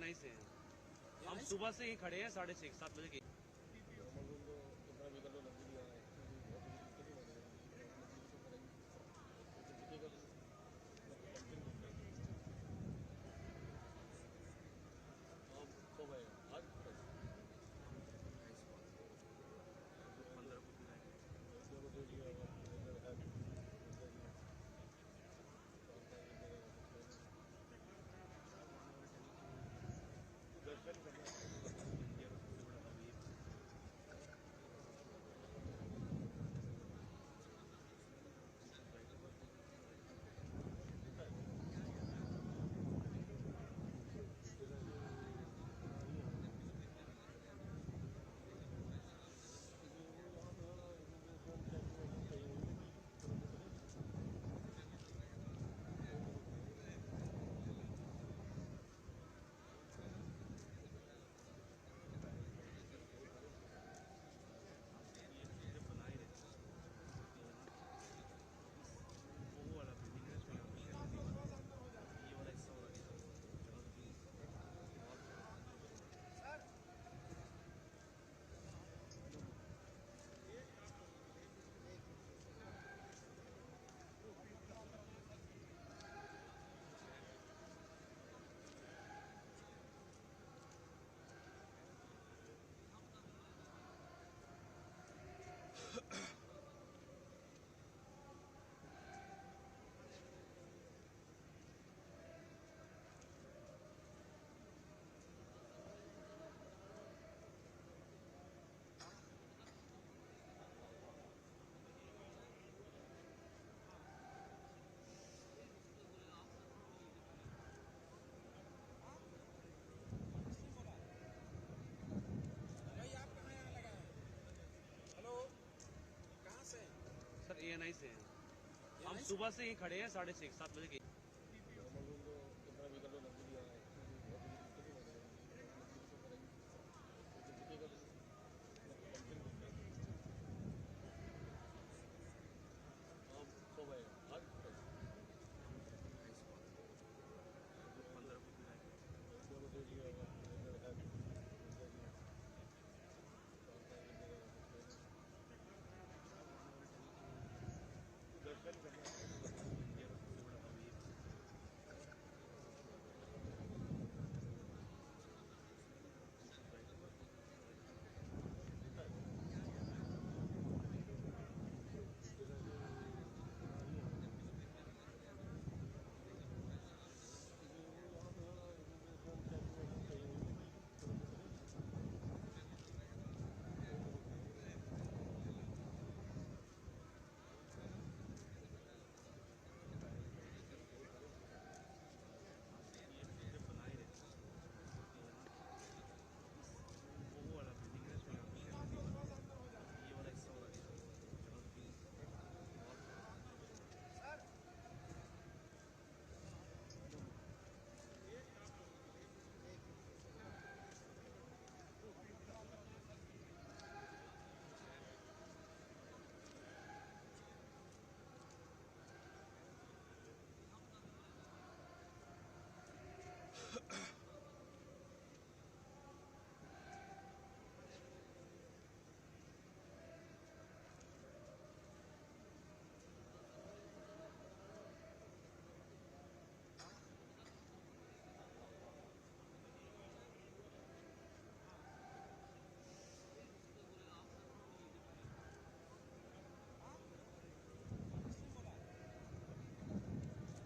ANI से हैं। हम सुबह से ही खड़े हैं 6:30-7 बजे के। दर्शन भाई आप कहाँ यहाँ लगा है? हेलो, कहाँ से? सर एएनआई से हैं। हम ANI से? सुबह से ही खड़े हैं 6:30-7 बजे के। दर्शन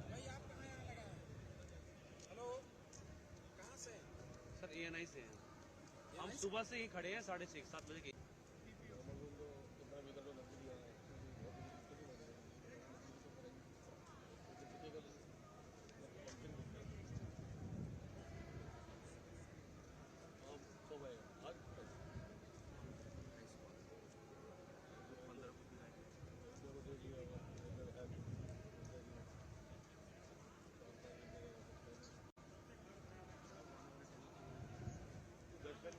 भाई आप कहाँ यहाँ लगा है? हेलो, कहाँ से? सर एएनआई से हैं। हम ANI से? सुबह से ही खड़े हैं 6:30-7 बजे के। दर्शन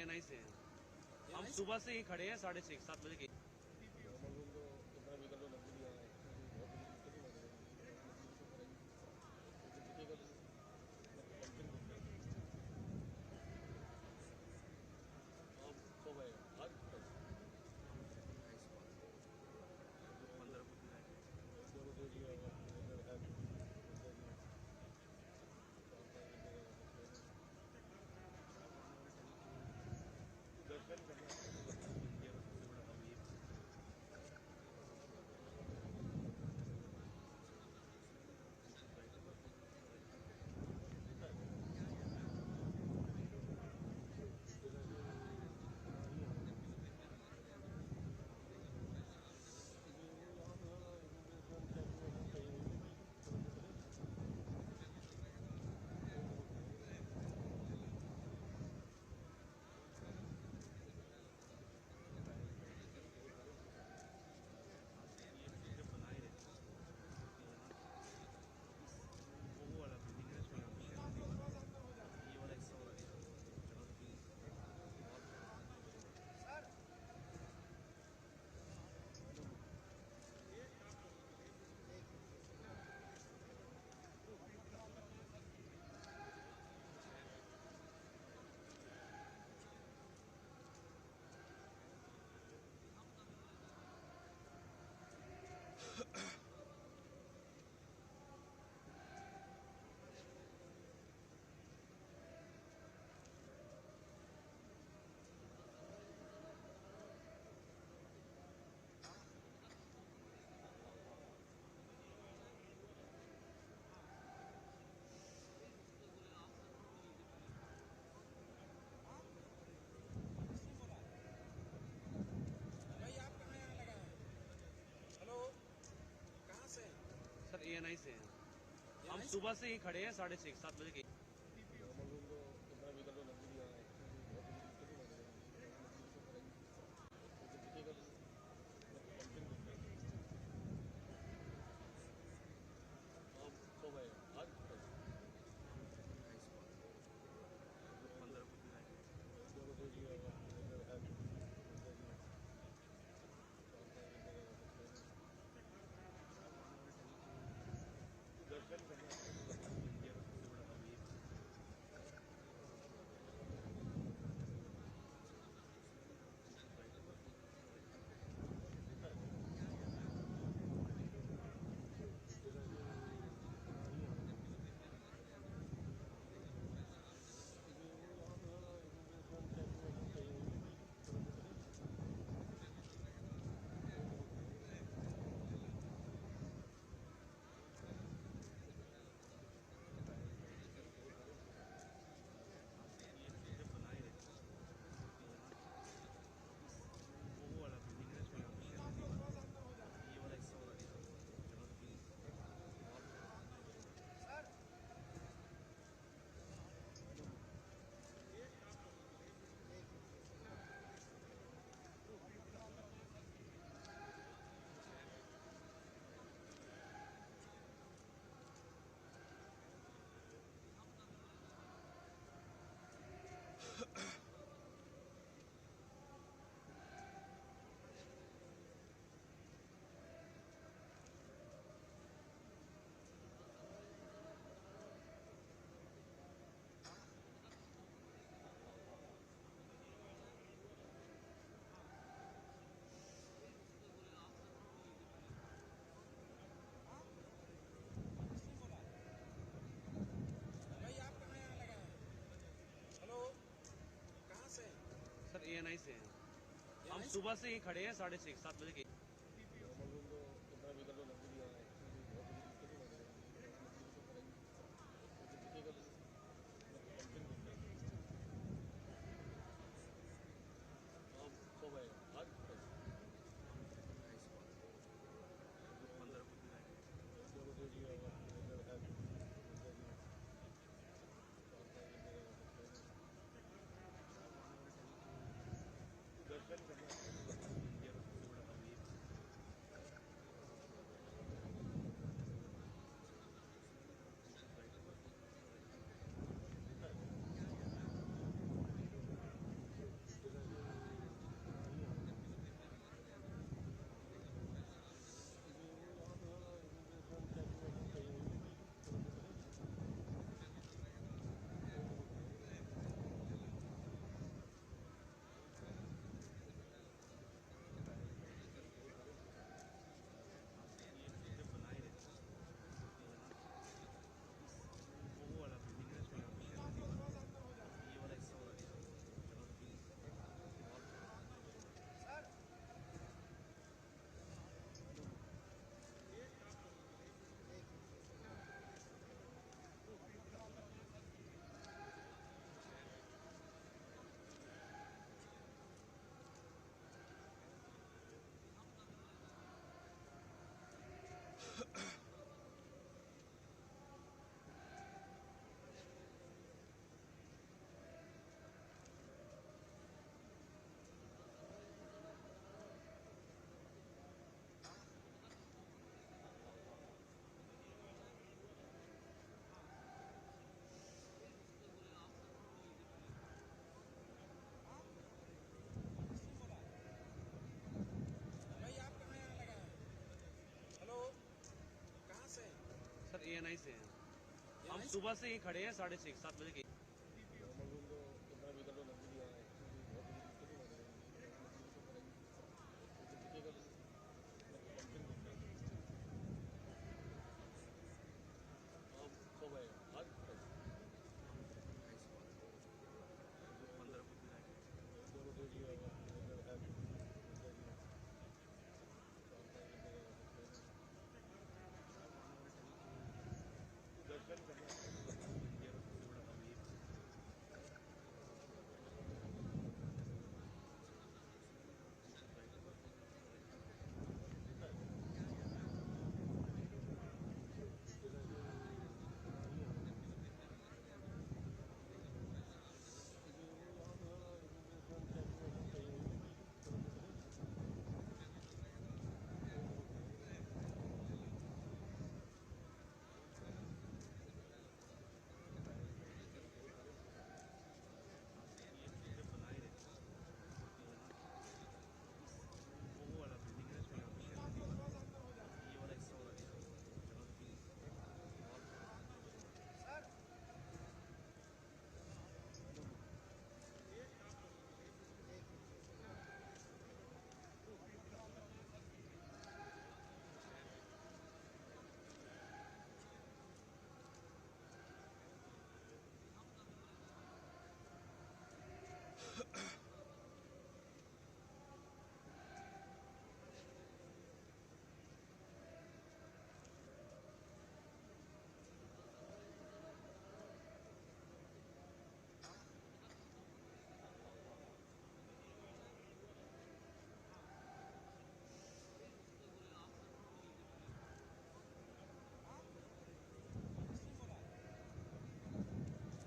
एएनआई से हैं। हम सुबह से ही खड़े हैं 6:30-7 बजे के। भाई आप कहाँ यहाँ लगा है? हेलो, कहाँ से हैं? सर एएनआई से हैं। हम सुबह से ही खड़े हैं 6:30-7 बजे के। भाई आप कहाँ यहाँ लगा है? हेलो, कहाँ से हैं? सर एएनआई से हैं। हम सुबह से ही खड़े हैं 6:30-7 बजे के। एएनआई से हैं। हम सुबह से ही खड़े हैं 6:30-7 बजे के।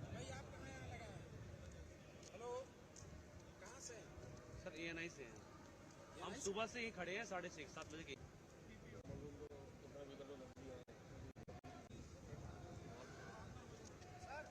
भाई आप कहाँ यहाँ लगा है? हेलो, कहाँ से हैं? सर एएनआई से हैं। हम सुबह से ही खड़े हैं 6:30-7 बजे के। सर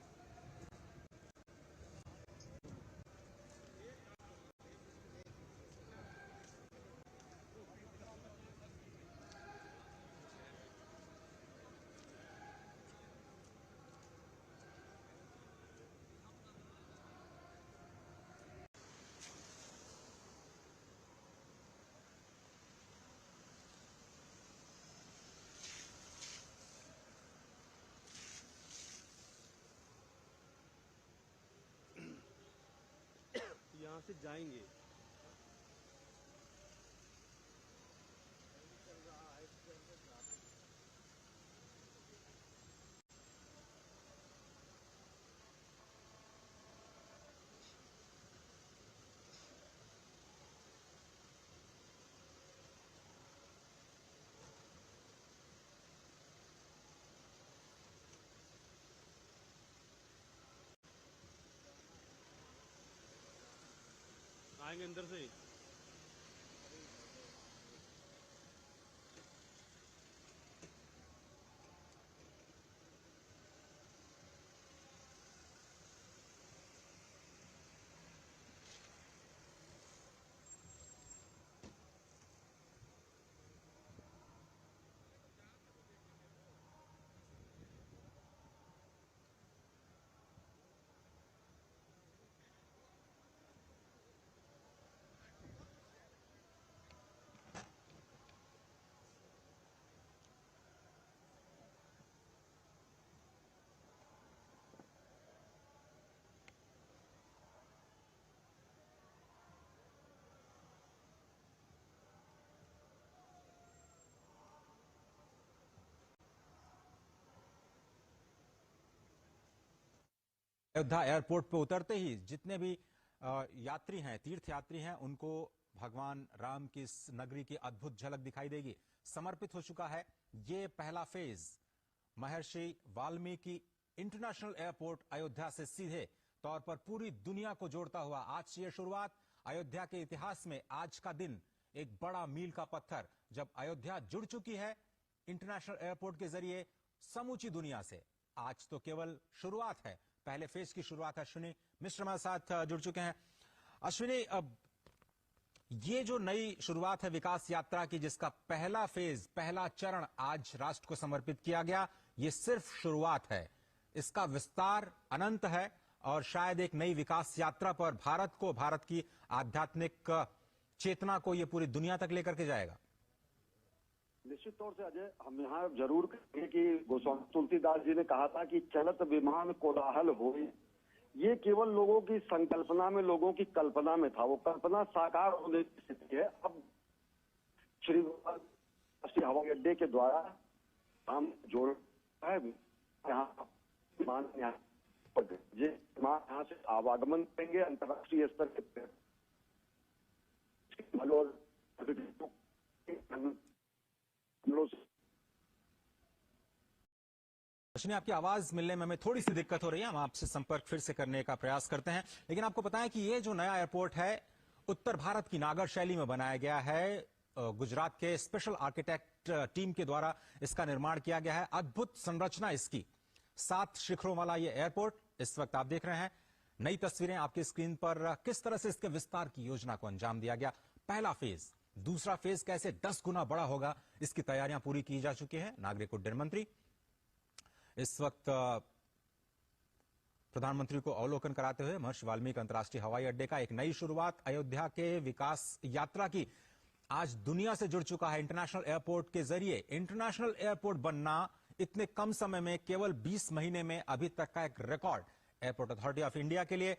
यहाँ से जाएंगे। आएंगे अंदर से ही। अयोध्या एयरपोर्ट पे उतरते ही जितने भी यात्री हैं, तीर्थ यात्री हैं, उनको भगवान राम की इस नगरी की अद्भुत झलक दिखाई देगी। समर्पित हो चुका है ये पहला फेज महर्षि वाल्मीकि इंटरनेशनल एयरपोर्ट अयोध्या से सीधे तौर पर पूरी दुनिया को जोड़ता हुआ आज से यह शुरुआत। अयोध्या के इतिहास में आज का दिन एक बड़ा मील का पत्थर, जब अयोध्या जुड़ चुकी है इंटरनेशनल एयरपोर्ट के जरिए समूची दुनिया से। आज तो केवल शुरुआत है, पहले फेज की शुरुआत। अश्विनी मिश्र हमारे साथ जुड़ चुके हैं। अश्विनी, अब ये जो नई शुरुआत है विकास यात्रा की, जिसका पहला फेज, पहला चरण आज राष्ट्र को समर्पित किया गया, ये सिर्फ शुरुआत है, इसका विस्तार अनंत है और शायद एक नई विकास यात्रा पर भारत को, भारत की आध्यात्मिक चेतना को ये पूरी दुनिया तक लेकर के जाएगा। निश्चित तौर से अजय, हम यहाँ जरूर कहेंगे कि गोस्वामी तुलसीदास जी ने कहा था कि चलत विमान कोलाहल होए, ये केवल लोगों की संकल्पना में, लोगों की कल्पना में था। वो कल्पना साकार होने की स्थिति है। अब श्री राष्ट्रीय हवाई अड्डे के द्वारा हम जोड़ है, यहाँ विमान यहाँ से आवागमन करेंगे अंतर्राष्ट्रीय स्तर के रोशनी, आपकी आवाज मिलने में हमें थोड़ी सी दिक्कत हो रही है, हम आपसे संपर्क फिर से करने का प्रयास करते हैं। लेकिन आपको बताएं कि ये जो नया एयरपोर्ट है उत्तर भारत की नागर शैली में बनाया गया है। गुजरात के स्पेशल आर्किटेक्ट टीम के द्वारा इसका निर्माण किया गया है। अद्भुत संरचना इसकी, 7 शिखरों वाला ये एयरपोर्ट इस वक्त आप देख रहे हैं। नई तस्वीरें आपकी स्क्रीन पर, किस तरह से इसके विस्तार की योजना को अंजाम दिया गया। पहला फेज, दूसरा फेज कैसे 10 गुना बड़ा होगा, इसकी तैयारियां पूरी की जा चुकी हैं। नागरिक उड्डयन मंत्री इस वक्त प्रधानमंत्री को अवलोकन कराते हुए महर्षि वाल्मीकि अंतर्राष्ट्रीय हवाई अड्डे का एक नई शुरुआत, अयोध्या के विकास यात्रा की आज दुनिया से जुड़ चुका है। इंटरनेशनल एयरपोर्ट के जरिए इंटरनेशनल एयरपोर्ट बनना इतने कम समय में, केवल 20 महीने में, अभी तक का एक record airport authority of India के लिए।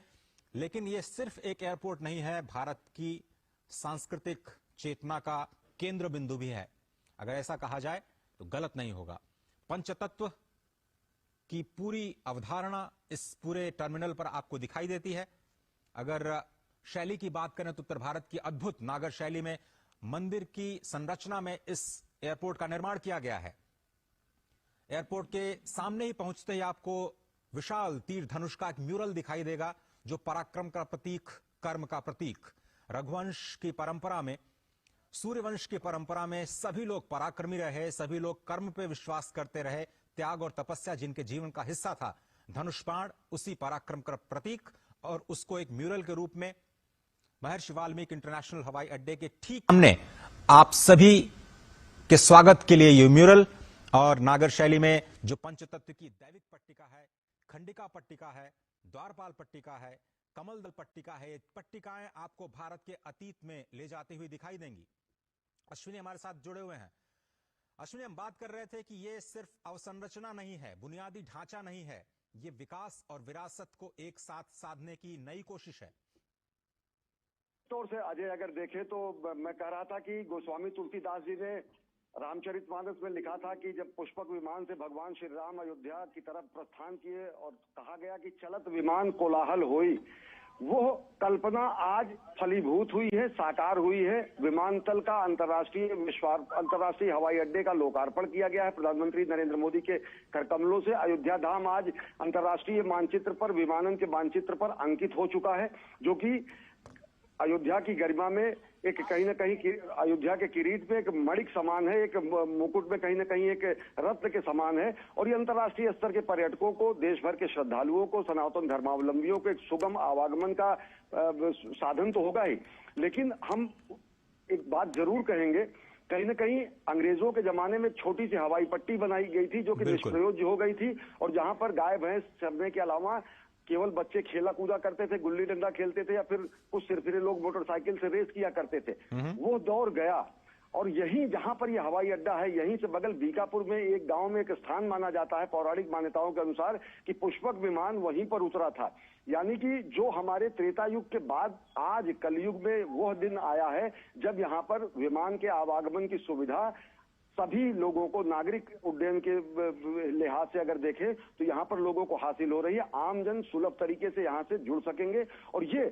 लेकिन यह सिर्फ एक एयरपोर्ट नहीं है, भारत की सांस्कृतिक चेतना का केंद्र बिंदु भी है। अगर ऐसा कहा जाए तो गलत नहीं होगा। पंचतत्व की पूरी अवधारणा इस पूरे टर्मिनल पर आपको दिखाई देती है। अगर शैली की बात करें तो उत्तर भारत की अद्भुत नागर शैली में मंदिर की संरचना में इस एयरपोर्ट का निर्माण किया गया है। एयरपोर्ट के सामने ही पहुंचते ही आपको विशाल तीर धनुष का एक म्यूरल दिखाई देगा, जो पराक्रम का प्रतीक, कर्म का प्रतीक। रघुवंश की परंपरा में, सूर्यवंश की परंपरा में सभी लोग पराक्रमी रहे, सभी लोग कर्म पे विश्वास करते रहे। त्याग और तपस्या जिनके जीवन का हिस्सा था, धनुष बाण उसी पराक्रम का प्रतीक, और उसको एक म्यूरल के रूप में महर्षि वाल्मीकि इंटरनेशनल हवाई अड्डे के ठीक सामने आप सभी के स्वागत के लिए ये म्यूरल। और नागर शैली में जो पंचतत्व की दैविक पट्टिका है, खंडिका पट्टिका है, द्वारपाल पट्टिका है, कमल दल पट्टिका है, ये पट्टिकाएं आपको भारत के अतीत में ले जाती हुई दिखाई देंगी। अश्विनी हमारे साथ जुड़े हुए हैं। अश्विनी, हम बात कर रहे थे कि ये सिर्फ अवसंरचना नहीं है, बुनियादी ढांचा नहीं है, ये विकास और विरासत को एक साथ साधने की नई कोशिश है। तौर से अजय अगर देखें तो मैं कह रहा था कि गोस्वामी तुलसीदास जी ने रामचरितमानस में लिखा था कि जब पुष्पक विमान से भगवान श्री राम अयोध्या की तरफ प्रस्थान किए और कहा गया कि चलत विमान कोलाहल होई, वो कल्पना आज फलीभूत हुई है, साकार हुई है। विमानतल का अंतर्राष्ट्रीय हवाई अड्डे का लोकार्पण किया गया है प्रधानमंत्री नरेंद्र मोदी के करकमलों से। अयोध्या धाम आज अंतर्राष्ट्रीय मानचित्र पर, विमानन के मानचित्र पर अंकित हो चुका है, जो कि अयोध्या की गरिमा में एक कहीं ना कहीं अयोध्या के किरीट में एक मणिक समान है, एक मुकुट में कहीं ना कहीं एक रत्न के समान है। और ये अंतर्राष्ट्रीय स्तर के पर्यटकों को, देश भर के श्रद्धालुओं को, सनातन धर्मावलंबियों को एक सुगम आवागमन का साधन तो होगा ही। लेकिन हम एक बात जरूर कहेंगे, कहीं ना कहीं अंग्रेजों के जमाने में छोटी सी हवाई पट्टी बनाई गई थी, जो कि निष्प्रयोज्य हो गई थी, और जहां पर गाय भैंस चरने के अलावा केवल बच्चे खेला कूदा करते थे, गुल्ली डंडा खेलते थे, या फिर कुछ सिरफिरे लोग मोटरसाइकिल से रेस किया करते थे। वो दौर गया, और यहीं जहां पर ये हवाई अड्डा है, यहीं से बगल बीकापुर में एक गांव में एक स्थान माना जाता है पौराणिक मान्यताओं के अनुसार कि पुष्पक विमान वहीं पर उतरा था। यानी कि जो हमारे त्रेता युग के बाद आज कलयुग में वह दिन आया है जब यहाँ पर विमान के आवागमन की सुविधा सभी लोगों को, नागरिक उड्डयन के लिहाज से अगर देखें तो यहाँ पर लोगों को हासिल हो रही है। आमजन सुलभ तरीके से यहाँ से जुड़ सकेंगे, और ये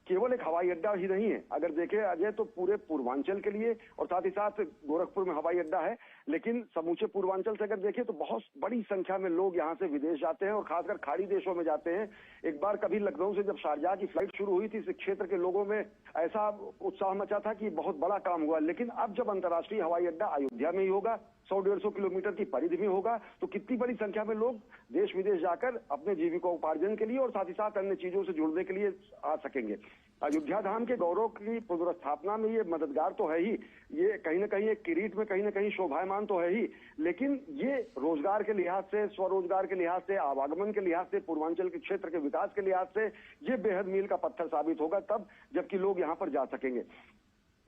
केवल एक हवाई अड्डा ही नहीं है। अगर देखें अजय तो पूरे पूर्वांचल के लिए, और साथ ही साथ गोरखपुर में हवाई अड्डा है, लेकिन समूचे पूर्वांचल से अगर देखें तो बहुत बड़ी संख्या में लोग यहाँ से विदेश जाते हैं, और खासकर खाड़ी देशों में जाते हैं। एक बार कभी लखनऊ से जब शारजाह की फ्लाइट शुरू हुई थी, इस क्षेत्र के लोगों में ऐसा उत्साह मचा था कि बहुत बड़ा काम हुआ। लेकिन अब जब अंतर्राष्ट्रीय हवाई अड्डा अयोध्या में ही होगा, 100-150 किलोमीटर की परिधि में होगा, तो कितनी बड़ी संख्या में लोग देश विदेश जाकर अपने जीविकोपार्जन के लिए और साथ ही साथ अन्य चीजों से जुड़ने के लिए आ सकेंगे। अयोध्या धाम के गौरव की पुनर्स्थापना में ये मददगार तो है ही, ये कहीं ना कहीं एक किरीट में कहीं ना कहीं शोभायमान तो है ही, लेकिन ये रोजगार के लिहाज से, स्वरोजगार के लिहाज से, आवागमन के लिहाज से, पूर्वांचल के क्षेत्र के विकास के लिहाज से ये बेहद मील का पत्थर साबित होगा तब जबकि लोग यहाँ पर जा सकेंगे।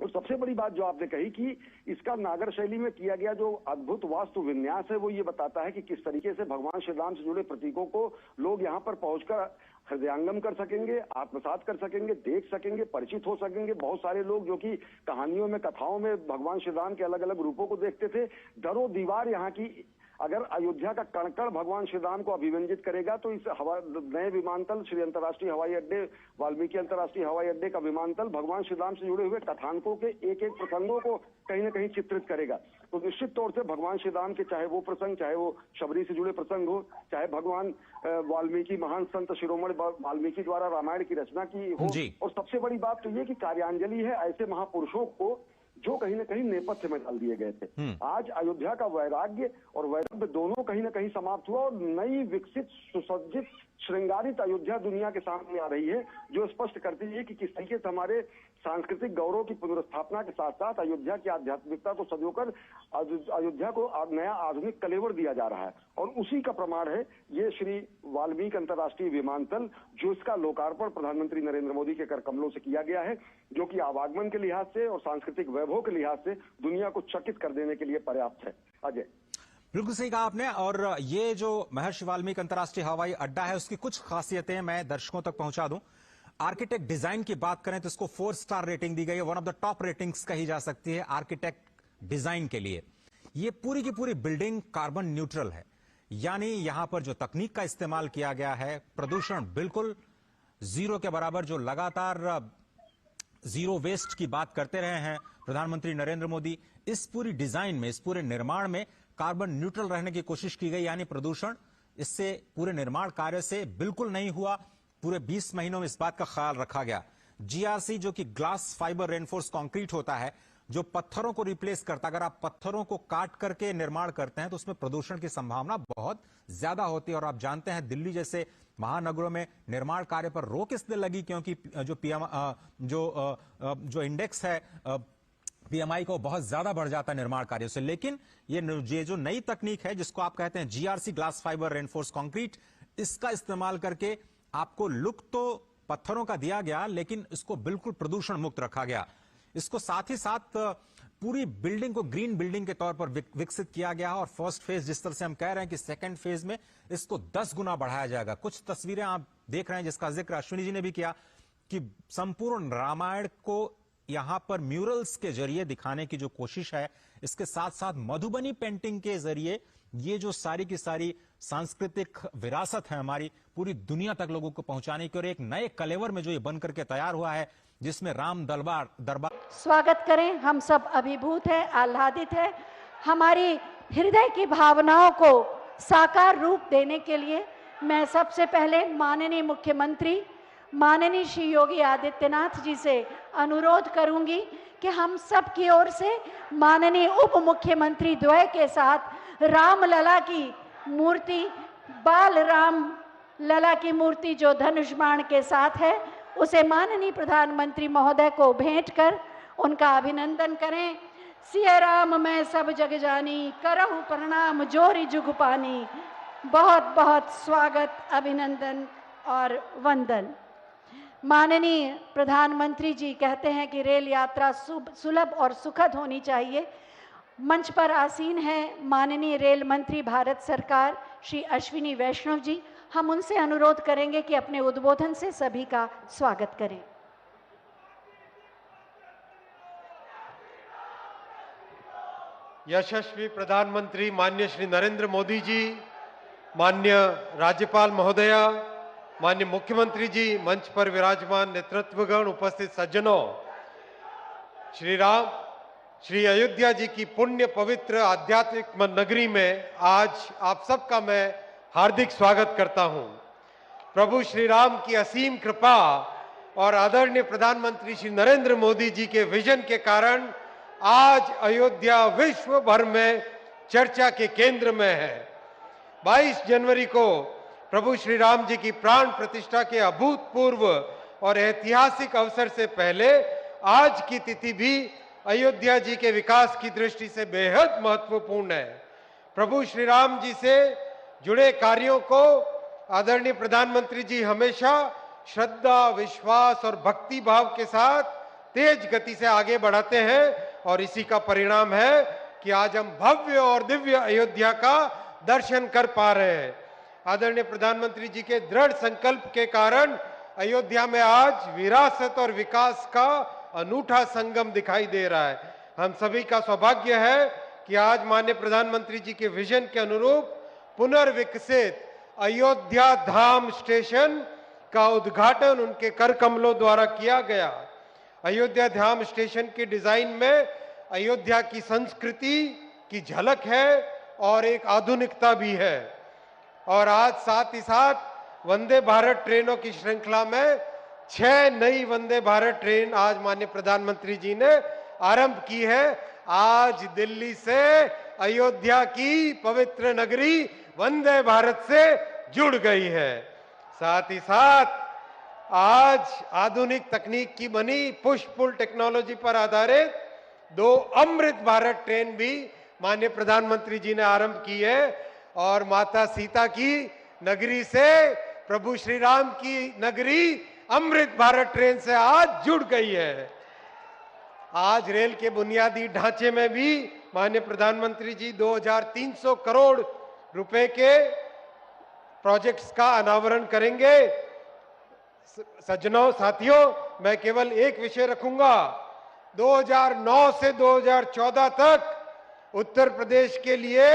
और सबसे बड़ी बात जो आपने कही कि इसका नागर शैली में किया गया जो अद्भुत वास्तु विन्यास है वो ये बताता है कि किस तरीके से भगवान श्री राम से जुड़े प्रतीकों को लोग यहाँ पर पहुंचकर हृदयंगम कर सकेंगे, आत्मसात कर सकेंगे, देख सकेंगे, परिचित हो सकेंगे। बहुत सारे लोग जो कि कहानियों में, कथाओं में भगवान श्री राम के अलग अलग रूपों को देखते थे, दरों दीवार यहाँ की अगर अयोध्या का कण-कण भगवान श्री राम को अभिव्यंजित करेगा तो इस नए विमानतल श्री अंतर्राष्ट्रीय हवाई अड्डे, वाल्मीकि अंतर्राष्ट्रीय हवाई अड्डे का विमानतल भगवान श्री राम से जुड़े हुए कथानकों के एक एक प्रसंगों को कहीं ना कहीं चित्रित करेगा। तो निश्चित तौर से भगवान श्री राम के चाहे वो प्रसंग, चाहे वो शबरी से जुड़े प्रसंग हो, चाहे भगवान वाल्मीकि महान संत शिरोमणि वाल्मीकि द्वारा रामायण की रचना की हो, और सबसे बड़ी बात तो ये कि कार्यांजलि है ऐसे महापुरुषों को जो कहीं ना कहीं नेपथ्य में डाल दिए गए थे। आज अयोध्या का वैराग्य और वैरव्य दोनों कहीं ना कहीं समाप्त हुआ और नई विकसित सुसज्जित श्रृंगारित अयोध्या दुनिया के सामने आ रही है, जो स्पष्ट करती है कि किस तरीके से हमारे सांस्कृतिक गौरव की पुनर्स्थापना के साथ साथ अयोध्या की आध्यात्मिकता को सजोकर अयोध्या को नया आधुनिक कलेवर दिया जा रहा है। और उसी का प्रमाण है ये श्री वाल्मीकि अंतर्राष्ट्रीय विमानतल, जो इसका लोकार्पण प्रधानमंत्री नरेंद्र मोदी के कर कमलों से किया गया है, जो कि आवागमन के लिहाज से और सांस्कृतिक वैभव के लिहाज से दुनिया को चकित कर देने के लिए पर्याप्त है। अजय, बिल्कुल सही कहा आपने। और ये जो महर्षि वाल्मीकि अंतर्राष्ट्रीय हवाई अड्डा है उसकी कुछ खासियतें मैं दर्शकों तक पहुंचा दूं। आर्किटेक्ट डिजाइन की बात करें तो इसको 4 स्टार रेटिंग दी गई है, one of the top ratings कही जा सकती है आर्किटेक्ट डिजाइन के लिए। ये पूरी की पूरी बिल्डिंग कार्बन न्यूट्रल है, यानी यहां पर जो तकनीक का इस्तेमाल किया गया है, प्रदूषण बिल्कुल जीरो के बराबर, जो लगातार जीरो वेस्ट की बात करते रहे हैं प्रधानमंत्री नरेंद्र मोदी, इस पूरी डिजाइन में, इस पूरे निर्माण में कार्बन न्यूट्रल रहने की कोशिश की गई, यानी प्रदूषण इससे पूरे निर्माण कार्य से बिल्कुल नहीं हुआ। पूरे 20 महीनों में इस बात का ख्याल रखा गया। जीआरसी जो कि ग्लास फाइबर रेनफोर्स कंक्रीट होता है, जो पत्थरों को रिप्लेस करता है, अगर आप पत्थरों को काट करके निर्माण करते हैं तो उसमें प्रदूषण की संभावना बहुत ज्यादा होती है। और आप जानते हैं दिल्ली जैसे महानगरों में निर्माण कार्य पर रोक इसलिए लगी क्योंकि जो इंडेक्स है पीएमआई को बहुत ज्यादा बढ़ जाता है निर्माण कार्यों से। लेकिन ये जो नई तकनीक है जिसको आप कहते हैं GRC glass fibre reinforce concrete, इसका इस्तेमाल करके आपको लुक तो पत्थरों का दिया गया लेकिन इसको बिल्कुल प्रदूषण मुक्त रखा गया। इसको साथ ही साथ पूरी बिल्डिंग को ग्रीन बिल्डिंग के तौर पर विकसित किया गया और फर्स्ट फेज जिस तरह से हम कह रहे हैं कि सेकंड फेज में इसको 10 गुना बढ़ाया जाएगा। कुछ तस्वीरें आप देख रहे हैं जिसका जिक्र अश्विनी जी ने भी किया कि संपूर्ण रामायण को यहां पर म्यूरल्स के जरिए दिखाने की जो कोशिश है, इसके साथ साथ मधुबनी पेंटिंग के जरिए ये जो सारी की सारी सांस्कृतिक विरासत है हमारी, पूरी दुनिया तक लोगों को पहुंचाने की, और एक नए कलेवर में जो ये बनकर के तैयार हुआ है जिसमें राम दरबार स्वागत करें। हम सब अभिभूत हैं, आह्लादित हैं। हमारी हृदय की भावनाओं को साकार रूप देने के लिए मैं सबसे पहले माननीय मुख्यमंत्री माननीय श्री योगी आदित्यनाथ जी से अनुरोध करूंगी कि हम सब की ओर से माननीय उप मुख्यमंत्री द्वय के साथ रामलला की मूर्ति, बाल राम लला की मूर्ति जो धनुष बाण के साथ है, उसे माननीय प्रधानमंत्री महोदय को भेंट कर उनका अभिनंदन करें। सिया राम मैं सब जग जानी, करहु प्रणाम जोरी जुग पानी। बहुत बहुत स्वागत, अभिनंदन और वंदन। माननीय प्रधानमंत्री जी कहते हैं कि रेल यात्रा सुलभ और सुखद होनी चाहिए। मंच पर आसीन है माननीय रेल मंत्री भारत सरकार श्री अश्विनी वैष्णव जी। हम उनसे अनुरोध करेंगे कि अपने उद्बोधन से सभी का स्वागत करें। यशस्वी प्रधानमंत्री माननीय श्री नरेंद्र मोदी जी, माननीय राज्यपाल महोदया, माननीय मुख्यमंत्री जी, मंच पर विराजमान नेतृत्वगण, उपस्थित सज्जनों, श्री राम श्री अयोध्या जी की पुण्य पवित्र आध्यात्मिक नगरी में आज आप सबका मैं हार्दिक स्वागत करता हूं। प्रभु श्री राम की असीम कृपा और आदरणीय प्रधानमंत्री श्री नरेंद्र मोदी जी के विजन के कारण आज अयोध्या विश्व भर में चर्चा के केंद्र में है। 22 जनवरी को प्रभु श्री राम जी की प्राण प्रतिष्ठा के अभूतपूर्व और ऐतिहासिक अवसर से पहले आज की तिथि भी अयोध्या जी के विकास की दृष्टि से बेहद महत्वपूर्ण है। प्रभु श्री राम जी से जुड़े कार्यों को आदरणीय प्रधानमंत्री जी हमेशा श्रद्धा, विश्वास और भक्ति भाव के साथ तेज गति से आगे बढ़ाते हैं और इसी का परिणाम है कि आज हम भव्य और दिव्य अयोध्या का दर्शन कर पा रहे हैं। आदरणीय प्रधानमंत्री जी के दृढ़ संकल्प के कारण अयोध्या में आज विरासत और विकास का अनूठा संगम दिखाई दे रहा है। हम सभी का सौभाग्य है कि आज माननीय प्रधानमंत्री जी के विजन के अनुरूप पुनर्विकसित अयोध्या धाम स्टेशन का उद्घाटन उनके कर कमलों द्वारा किया गया। अयोध्या धाम स्टेशन के डिजाइन में अयोध्या की संस्कृति की झलक है और एक आधुनिकता भी है। और आज साथ ही साथ वंदे भारत ट्रेनों की श्रृंखला में 6 नई वंदे भारत ट्रेन आज माननीय प्रधानमंत्री जी ने आरंभ की है। आज दिल्ली से अयोध्या की पवित्र नगरी वंदे भारत से जुड़ गई है। साथ ही साथ आज आधुनिक तकनीक की बनी पुश पुल टेक्नोलॉजी पर आधारित 2 अमृत भारत ट्रेन भी माननीय प्रधानमंत्री जी ने आरंभ की है और माता सीता की नगरी से प्रभु श्री राम की नगरी अमृत भारत ट्रेन से आज जुड़ गई है। आज रेल के बुनियादी ढांचे में भी माननीय प्रधानमंत्री जी 2300 करोड़ रुपए के प्रोजेक्ट्स का अनावरण करेंगे। सज्जनों, साथियों, मैं केवल एक विषय रखूंगा। 2009 से 2014 तक उत्तर प्रदेश के लिए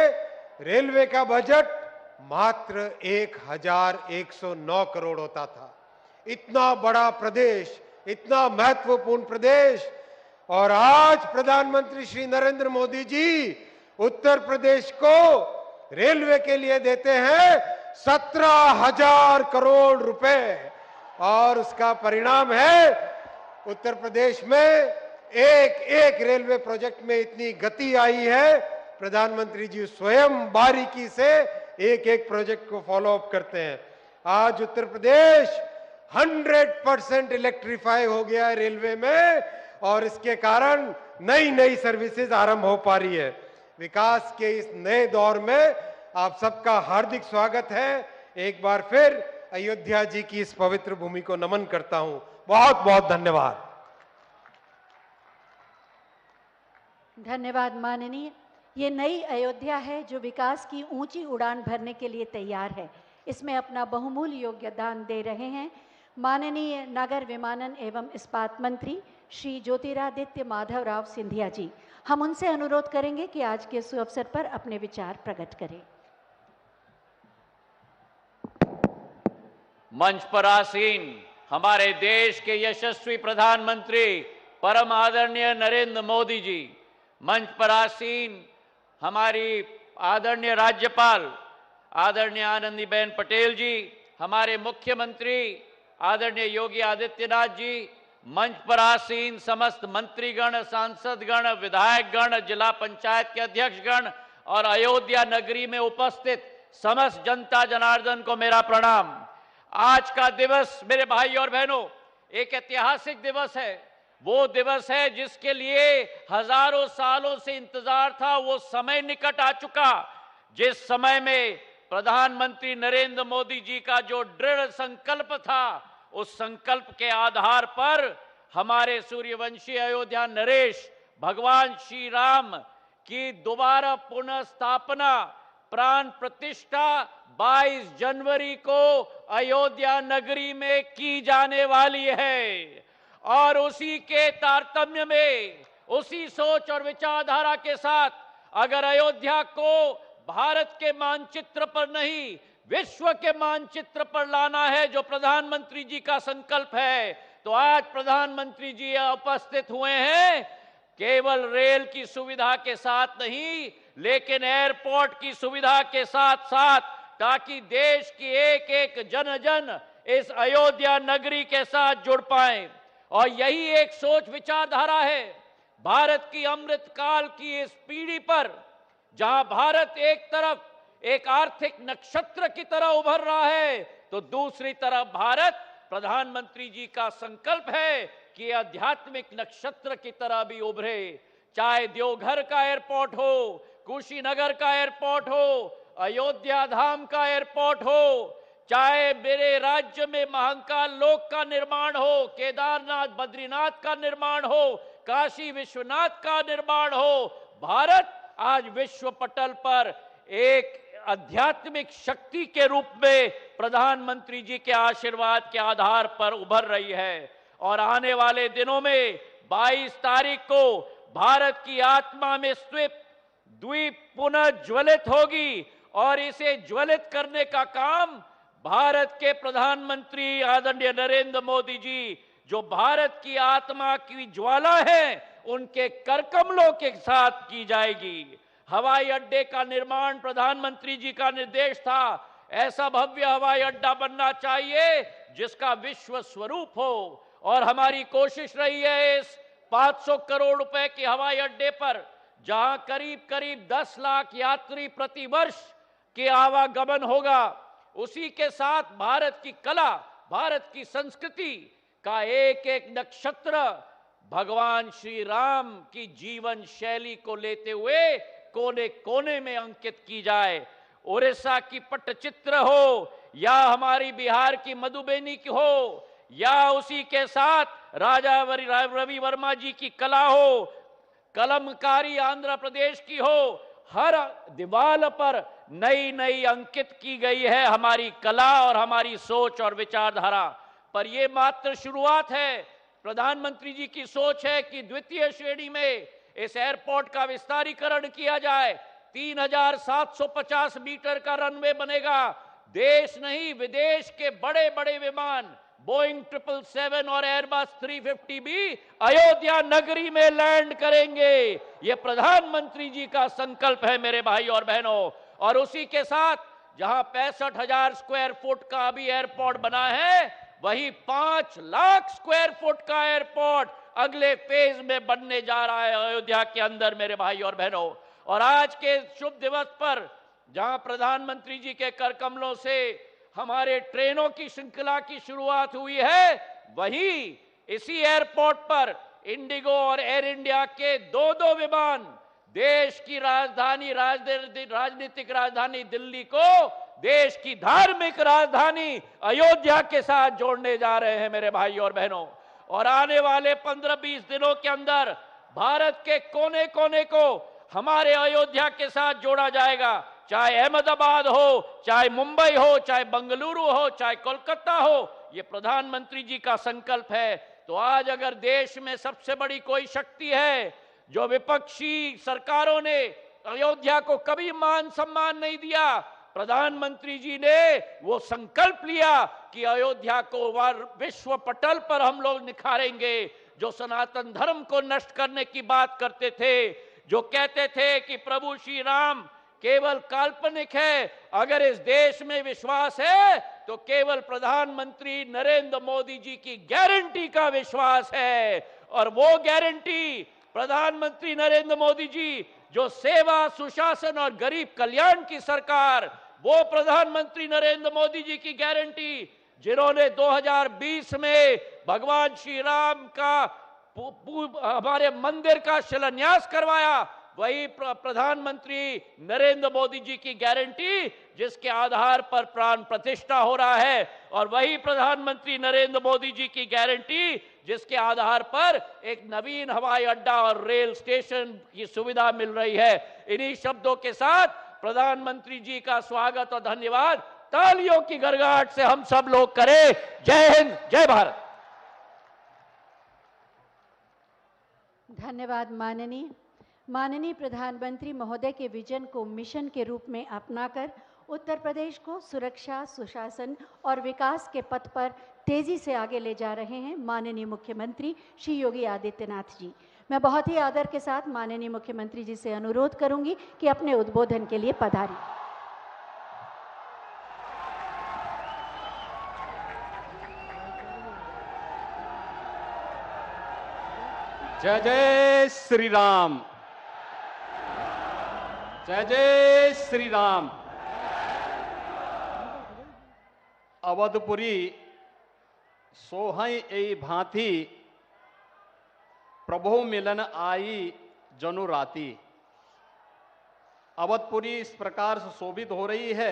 रेलवे का बजट मात्र 1109 करोड़ होता था। इतना बड़ा प्रदेश, इतना महत्वपूर्ण प्रदेश, और आज प्रधानमंत्री श्री नरेंद्र मोदी जी उत्तर प्रदेश को रेलवे के लिए देते हैं 17,000 करोड़ रुपए, और उसका परिणाम है उत्तर प्रदेश में एक रेलवे प्रोजेक्ट में इतनी गति आई है। प्रधानमंत्री जी स्वयं बारीकी से एक प्रोजेक्ट को फॉलो अप करते हैं। आज उत्तर प्रदेश 100% इलेक्ट्रीफाई हो गया है रेलवे में, और इसके कारण नई सर्विसेज आरंभ हो पा रही है। विकास के इस नए दौर में आप सबका हार्दिक स्वागत है। एक बार फिर अयोध्या जी की इस पवित्र भूमि को नमन करता हूं। बहुत बहुत धन्यवाद। धन्यवाद माननीय। ये नई अयोध्या है जो विकास की ऊंची उड़ान भरने के लिए तैयार है। इसमें अपना बहुमूल्य योगदान दे रहे हैं माननीय नगर विमानन एवं इस्पात मंत्री श्री ज्योतिरादित्य माधव राव सिंधिया जी। हम उनसे अनुरोध करेंगे कि आज के इस अवसर पर अपने विचार प्रकट करें। मंच पर आसीन हमारे देश के यशस्वी प्रधानमंत्री परम आदरणीय नरेंद्र मोदी जी, मंच पर आसीन हमारी आदरणीय राज्यपाल आदरणीय आनंदीबेन पटेल जी, हमारे मुख्यमंत्री आदरणीय योगी आदित्यनाथ जी, मंच पर आसीन समस्त मंत्रीगण, सांसदगण, विधायकगण, जिला पंचायत के अध्यक्षगण और अयोध्या नगरी में उपस्थित समस्त जनता जनार्दन को मेरा प्रणाम। आज का दिवस मेरे भाई और बहनों एक ऐतिहासिक दिवस है। वो दिवस है जिसके लिए हजारों सालों से इंतजार था। वो समय निकट आ चुका जिस समय में प्रधानमंत्री नरेंद्र मोदी जी का जो दृढ़ संकल्प था, उस संकल्प के आधार पर हमारे सूर्यवंशी अयोध्या नरेश भगवान श्री राम की दोबारा पुनः स्थापना प्राण प्रतिष्ठा 22 जनवरी को अयोध्या नगरी में की जाने वाली है। और उसी के तारतम्य में, उसी सोच और विचारधारा के साथ अगर अयोध्या को भारत के मानचित्र पर नहीं विश्व के मानचित्र पर लाना है, जो प्रधानमंत्री जी का संकल्प है, तो आज प्रधानमंत्री जी उपस्थित हुए हैं केवल रेल की सुविधा के साथ नहीं, लेकिन एयरपोर्ट की सुविधा के साथ साथ, ताकि देश की एक जन इस अयोध्या नगरी के साथ जुड़ पाए। और यही एक सोच विचारधारा है भारत की अमृत काल की इस पीढ़ी पर, जहां भारत एक तरफ एक आर्थिक नक्षत्र की तरह उभर रहा है, तो दूसरी तरफ भारत प्रधानमंत्री जी का संकल्प है कि ये आध्यात्मिक नक्षत्र की तरह भी उभरे। चाहे देवघर का एयरपोर्ट हो, कुशीनगर का एयरपोर्ट हो, अयोध्या धाम का एयरपोर्ट हो, चाहे मेरे राज्य में महाकाल लोक का निर्माण हो, केदारनाथ बद्रीनाथ का निर्माण हो, काशी विश्वनाथ का निर्माण हो, भारत आज विश्व पटल पर एक आध्यात्मिक शक्ति के रूप में प्रधानमंत्री जी के आशीर्वाद के आधार पर उभर रही है। और आने वाले दिनों में 22 तारीख को भारत की आत्मा में द्वीप पुनः ज्वलित होगी और इसे ज्वलित करने का काम भारत के प्रधानमंत्री आदरणीय नरेंद्र मोदी जी, जो भारत की आत्मा की ज्वाला है, उनके करकमलों के साथ की जाएगी। हवाई अड्डे का निर्माण प्रधानमंत्री जी का निर्देश था। ऐसा भव्य हवाई अड्डा बनना चाहिए जिसका विश्व स्वरूप हो। और हमारी कोशिश रही है इस 500 करोड़ रुपए के हवाई अड्डे पर, जहां करीब करीब 10 लाख यात्री प्रति वर्ष के आवागमन होगा, उसी के साथ भारत की कला, भारत की संस्कृति का एक एक नक्षत्र भगवान श्री राम की जीवन शैली को लेते हुए कोने कोने में अंकित की जाए। उड़ीसा की पट्टचित्र हो या हमारी बिहार की मधुबनी की हो या उसी के साथ राजा रवि वर्मा जी की कला हो, कलमकारी आंध्र प्रदेश की हो, हर दीवार पर नई नई अंकित की गई है हमारी कला और हमारी सोच और विचारधारा। पर यह मात्र शुरुआत है। प्रधानमंत्री जी की सोच है कि द्वितीय श्रेणी में इस एयरपोर्ट का विस्तारीकरण किया जाए। 3750 मीटर का रनवे बनेगा। देश नहीं विदेश के बड़े बड़े विमान बोइंग 777 और एयरबस 350 भी अयोध्या नगरी में लैंड करेंगे। ये प्रधानमंत्री जी का संकल्प है मेरे भाई और बहनों। और उसी के साथ जहां 65,000 स्क्वायर फुट का अभी एयरपोर्ट बना है, वही 5 लाख स्क्वायर फुट का एयरपोर्ट अगले फेज में बनने जा रहा है अयोध्या के अंदर मेरे भाई और बहनों। और आज के शुभ दिवस पर जहां प्रधानमंत्री जी के करकमलों से हमारे ट्रेनों की श्रृंखला की शुरुआत हुई है, वहीं इसी एयरपोर्ट पर इंडिगो और एयर इंडिया के दो विमान देश की राजधानी राजनीतिक राजधानी दिल्ली को देश की धार्मिक राजधानी अयोध्या के साथ जोड़ने जा रहे हैं मेरे भाई और बहनों। और आने वाले 15-20 दिनों के अंदर भारत के कोने कोने को हमारे अयोध्या के साथ जोड़ा जाएगा। चाहे अहमदाबाद हो, चाहे मुंबई हो, चाहे बंगलुरु हो, चाहे कोलकाता हो, ये प्रधानमंत्री जी का संकल्प है। तो आज अगर देश में सबसे बड़ी कोई शक्ति है, जो विपक्षी सरकारों ने अयोध्या को कभी मान सम्मान नहीं दिया, प्रधानमंत्री जी ने वो संकल्प लिया कि अयोध्या को विश्व पटल पर हम लोग निखारेंगे। जो सनातन धर्म को नष्ट करने की बात करते थे, जो कहते थे कि प्रभु श्री राम केवल काल्पनिक है, अगर इस देश में विश्वास है तो केवल प्रधानमंत्री नरेंद्र मोदी जी की गारंटी का विश्वास है। और वो गारंटी प्रधानमंत्री नरेंद्र मोदी जी, जो सेवा, सुशासन और गरीब कल्याण की सरकार, वो प्रधानमंत्री नरेंद्र मोदी जी की गारंटी, जिन्होंने 2020 में भगवान श्री राम का हमारे मंदिर का शिलान्यास करवाया, वही प्रधानमंत्री नरेंद्र मोदी जी की गारंटी, जिसके आधार पर प्राण प्रतिष्ठा हो रहा है, और वही प्रधानमंत्री नरेंद्र मोदी जी की गारंटी, जिसके आधार पर एक नवीन हवाई अड्डा और रेल स्टेशन की सुविधा मिल रही है। इन्हीं शब्दों के साथ प्रधानमंत्री जी का स्वागत और धन्यवाद तालियों की गड़गड़ाहट से हम सब लोग करें। जय हिंद, जय भारत। धन्यवाद माननीय प्रधानमंत्री महोदय के विजन को मिशन के रूप में अपनाकर उत्तर प्रदेश को सुरक्षा, सुशासन और विकास के पथ पर तेजी से आगे ले जा रहे हैं माननीय मुख्यमंत्री श्री योगी आदित्यनाथ जी। मैं बहुत ही आदर के साथ माननीय मुख्यमंत्री जी से अनुरोध करूंगी कि अपने उद्बोधन के लिए पधारें। जय जय श्री राम, जय जय श्री राम। अवधपुरी सोहई ए भांति प्रभु मिलन आई जनु राती। अवधपुरी इस प्रकार से शोभित हो रही है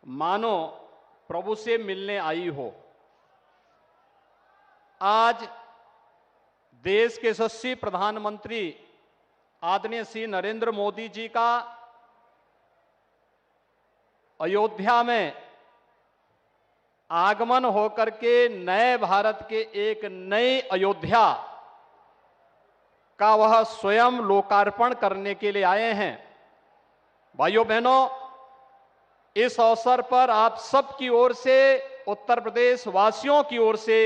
मानो प्रभु से मिलने आई हो। आज देश के यशस्वी प्रधानमंत्री आदरणीय श्री नरेंद्र मोदी जी का अयोध्या में आगमन होकर के नए भारत के एक नई अयोध्या का वह स्वयं लोकार्पण करने के लिए आए हैं। भाइयों बहनों, इस अवसर पर आप सब की ओर से, उत्तर प्रदेश वासियों की ओर से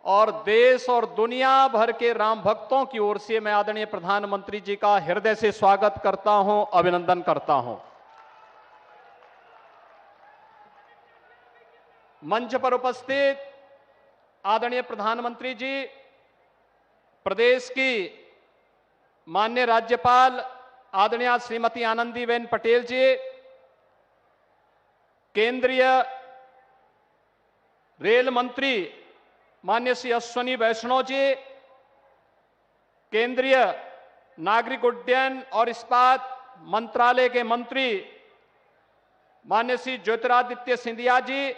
और देश और दुनिया भर के राम भक्तों की ओर से मैं आदरणीय प्रधानमंत्री जी का हृदय से स्वागत करता हूं, अभिनंदन करता हूं। मंच पर उपस्थित आदरणीय प्रधानमंत्री जी, प्रदेश की माननीय राज्यपाल आदरणीय श्रीमती आनंदीबेन पटेल जी, केंद्रीय रेल मंत्री माननीय श्री अश्विनी वैष्णव जी, केंद्रीय नागरिक उड्डयन और इस्पात मंत्रालय के मंत्री माननीय श्री ज्योतिरादित्य सिंधिया जी,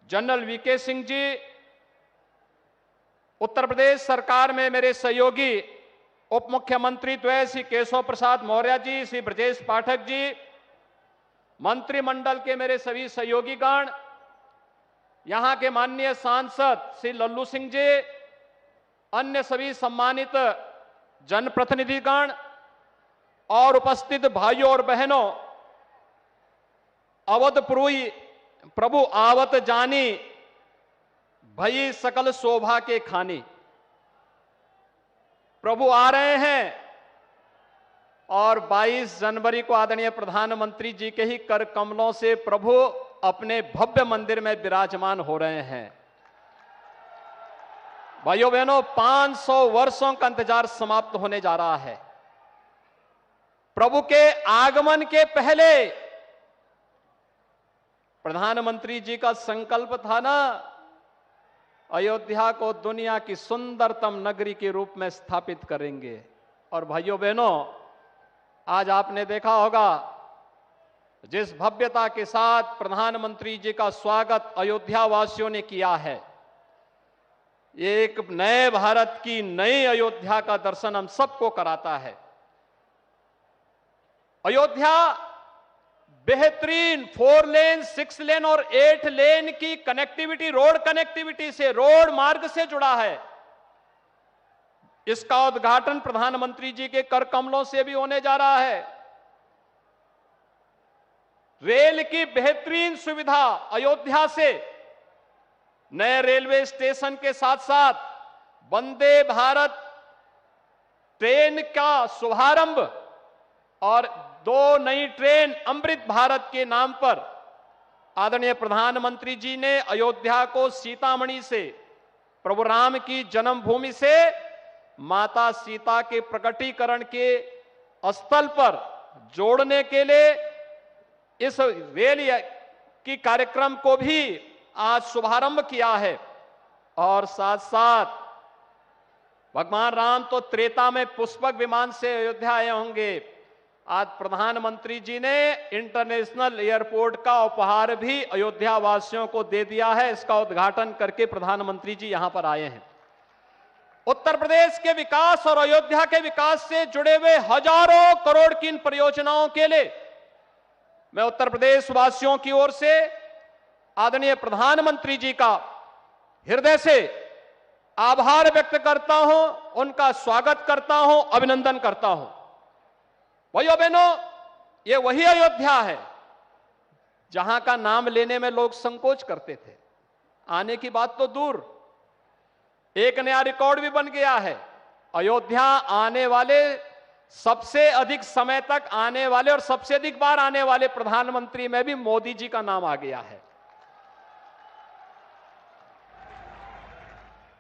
जनरल वीके सिंह जी, उत्तर प्रदेश सरकार में मेरे सहयोगी उप मुख्यमंत्री द्वय श्री केशव प्रसाद मौर्य जी, श्री ब्रजेश पाठक जी, मंत्रिमंडल के मेरे सभी सहयोगीगण, यहां के माननीय सांसद श्री लल्लू सिंह जी, अन्य सभी सम्मानित जनप्रतिनिधिगण और उपस्थित भाइयों और बहनों, अवधपुरी प्रभु आवत जानी भई सकल शोभा के खानी। प्रभु आ रहे हैं और 22 जनवरी को आदरणीय प्रधानमंत्री जी के ही कर कमलों से प्रभु अपने भव्य मंदिर में विराजमान हो रहे हैं। भाइयों बहनों, 500 वर्षों का इंतजार समाप्त होने जा रहा है। प्रभु के आगमन के पहले प्रधानमंत्री जी का संकल्प था ना, अयोध्या को दुनिया की सुंदरतम नगरी के रूप में स्थापित करेंगे। और भाइयों बहनों, आज आपने देखा होगा जिस भव्यता के साथ प्रधानमंत्री जी का स्वागत अयोध्या वासियों ने किया है, ये एक नए भारत की नई अयोध्या का दर्शन हम सबको कराता है। अयोध्या बेहतरीन 4 लेन, 6 लेन और 8 लेन की कनेक्टिविटी, रोड कनेक्टिविटी से, रोड मार्ग से जुड़ा है। इसका उद्घाटन प्रधानमंत्री जी के कर कमलों से भी होने जा रहा है। रेल की बेहतरीन सुविधा अयोध्या से, नए रेलवे स्टेशन के साथ साथ वंदे भारत ट्रेन का शुभारंभ और 2 नई ट्रेन अमृत भारत के नाम पर आदरणीय प्रधानमंत्री जी ने अयोध्या को सीतामढ़ी से, प्रभु राम की जन्मभूमि से माता सीता के प्रकटीकरण के स्थल पर जोड़ने के लिए इस रेल की कार्यक्रम को भी आज शुभारंभ किया है। और साथ साथ भगवान राम तो त्रेता में पुष्पक विमान से अयोध्या आए होंगे, आज प्रधानमंत्री जी ने इंटरनेशनल एयरपोर्ट का उपहार भी अयोध्या वासियों को दे दिया है। इसका उद्घाटन करके प्रधानमंत्री जी यहां पर आए हैं। उत्तर प्रदेश के विकास और अयोध्या के विकास से जुड़े हुए हजारों करोड़ की इन परियोजनाओं के लिए मैं उत्तर प्रदेश वासियों की ओर से आदरणीय प्रधानमंत्री जी का हृदय से आभार व्यक्त करता हूं, उनका स्वागत करता हूं, अभिनंदन करता हूं। भाइयों बहनों, ये वही अयोध्या है जहां का नाम लेने में लोग संकोच करते थे। आने की बात तो दूर, एक नया रिकॉर्ड भी बन गया है। अयोध्या आने वाले, सबसे अधिक समय तक आने वाले और सबसे अधिक बार आने वाले प्रधानमंत्री में भी मोदी जी का नाम आ गया है।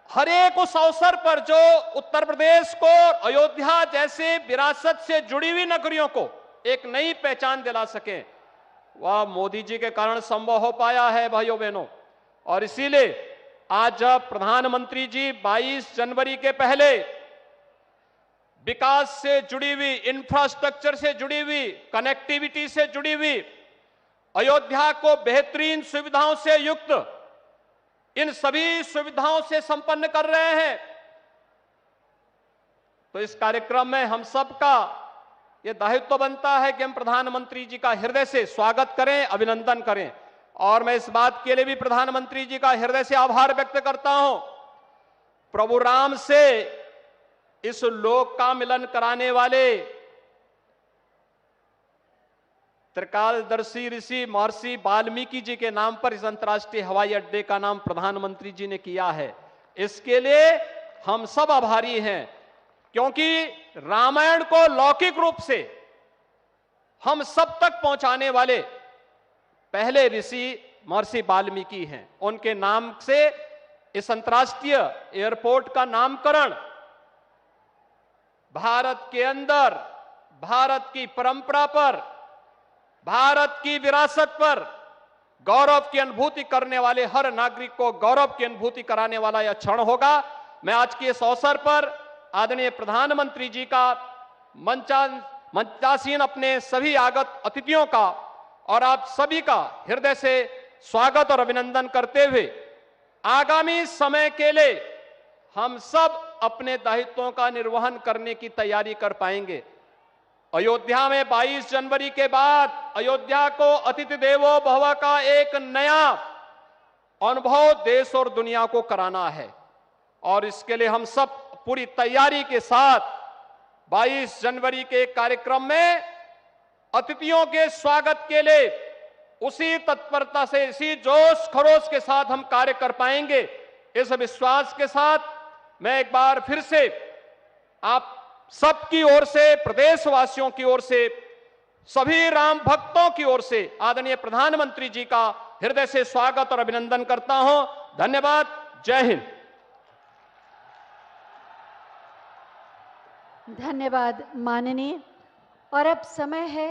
हर एक उस अवसर पर जो उत्तर प्रदेश को अयोध्या जैसे विरासत से जुड़ी हुई नगरियों को एक नई पहचान दिला सके, वह मोदी जी के कारण संभव हो पाया है। भाइयों बहनों, और इसीलिए आज जब प्रधानमंत्री जी 22 जनवरी के पहले विकास से जुड़ी हुई, इंफ्रास्ट्रक्चर से जुड़ी हुई, कनेक्टिविटी से जुड़ी हुई, अयोध्या को बेहतरीन सुविधाओं से युक्त, इन सभी सुविधाओं से संपन्न कर रहे हैं, तो इस कार्यक्रम में हम सबका यह दायित्व बनता है कि हम प्रधानमंत्री जी का हृदय से स्वागत करें, अभिनंदन करें। और मैं इस बात के लिए भी प्रधानमंत्री जी का हृदय से आभार व्यक्त करता हूं। प्रभु राम से इस लोक का मिलन कराने वाले त्रिकालदर्शी ऋषि महर्षि वाल्मीकि जी के नाम पर इस अंतर्राष्ट्रीय हवाई अड्डे का नाम प्रधानमंत्री जी ने किया है। इसके लिए हम सब आभारी हैं, क्योंकि रामायण को लौकिक रूप से हम सब तक पहुंचाने वाले पहले ऋषि महर्षि वाल्मीकि हैं। उनके नाम से इस अंतर्राष्ट्रीय एयरपोर्ट का नामकरण भारत के अंदर, भारत की परंपरा पर, भारत की विरासत पर गौरव की अनुभूति करने वाले हर नागरिक को गौरव की अनुभूति कराने वाला यह क्षण होगा। मैं आज के इस अवसर पर आदरणीय प्रधानमंत्री जी का, मंचासीन अपने सभी आगत अतिथियों का और आप सभी का हृदय से स्वागत और अभिनंदन करते हुए आगामी समय के लिए हम सब अपने दायित्वों का निर्वहन करने की तैयारी कर पाएंगे। अयोध्या में 22 जनवरी के बाद अयोध्या को अतिथि देवो भव का एक नया अनुभव देश और दुनिया को कराना है, और इसके लिए हम सब पूरी तैयारी के साथ 22 जनवरी के कार्यक्रम में अतिथियों के स्वागत के लिए उसी तत्परता से, इसी जोश खरोश के साथ हम कार्य कर पाएंगे। इस विश्वास के साथ मैं एक बार फिर से आप सबकी ओर से, प्रदेशवासियों की ओर से, सभी राम भक्तों की ओर से आदरणीय प्रधानमंत्री जी का हृदय से स्वागत और अभिनंदन करता हूं। धन्यवाद। जय हिंद। धन्यवाद माननीय। और अब समय है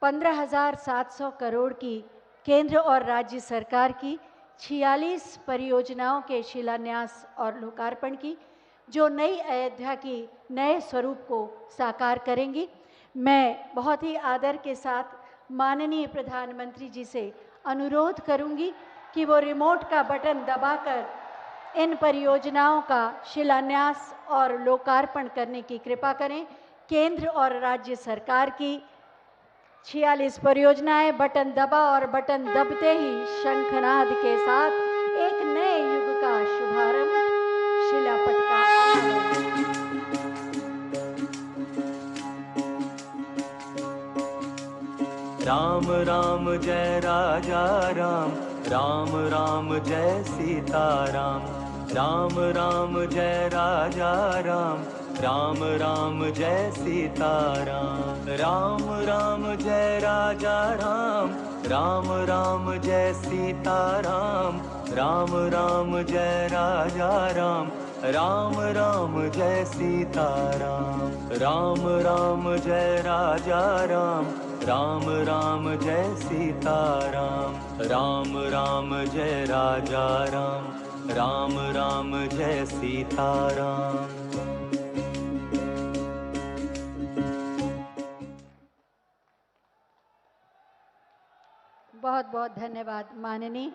15,700 करोड़ की केंद्र और राज्य सरकार की 46 परियोजनाओं के शिलान्यास और लोकार्पण की, जो नई अयोध्या की नए स्वरूप को साकार करेंगी। मैं बहुत ही आदर के साथ माननीय प्रधानमंत्री जी से अनुरोध करूंगी कि वो रिमोट का बटन दबाकर इन परियोजनाओं का शिलान्यास और लोकार्पण करने की कृपा करें। केंद्र और राज्य सरकार की 46 परियोजनाएं बटन दबा और बटन दबते ही शंखनाद के साथ एक नए युग का शुभारंभ, शिलापट का राम राम जय राजा राम, राम राम जय सीताराम, राम राम जय राजा राम, राम राम जय सीताराम, राम राम जय राजा राम, राम राम जय सीताराम, राम राम जय राजा राम, राम राम जय सीताराम, राम राम जय राजा राम, राम राम जय सीताराम, राम राम जय राजा राम, राम राम जय सीताराम। बहुत बहुत धन्यवाद माननीय।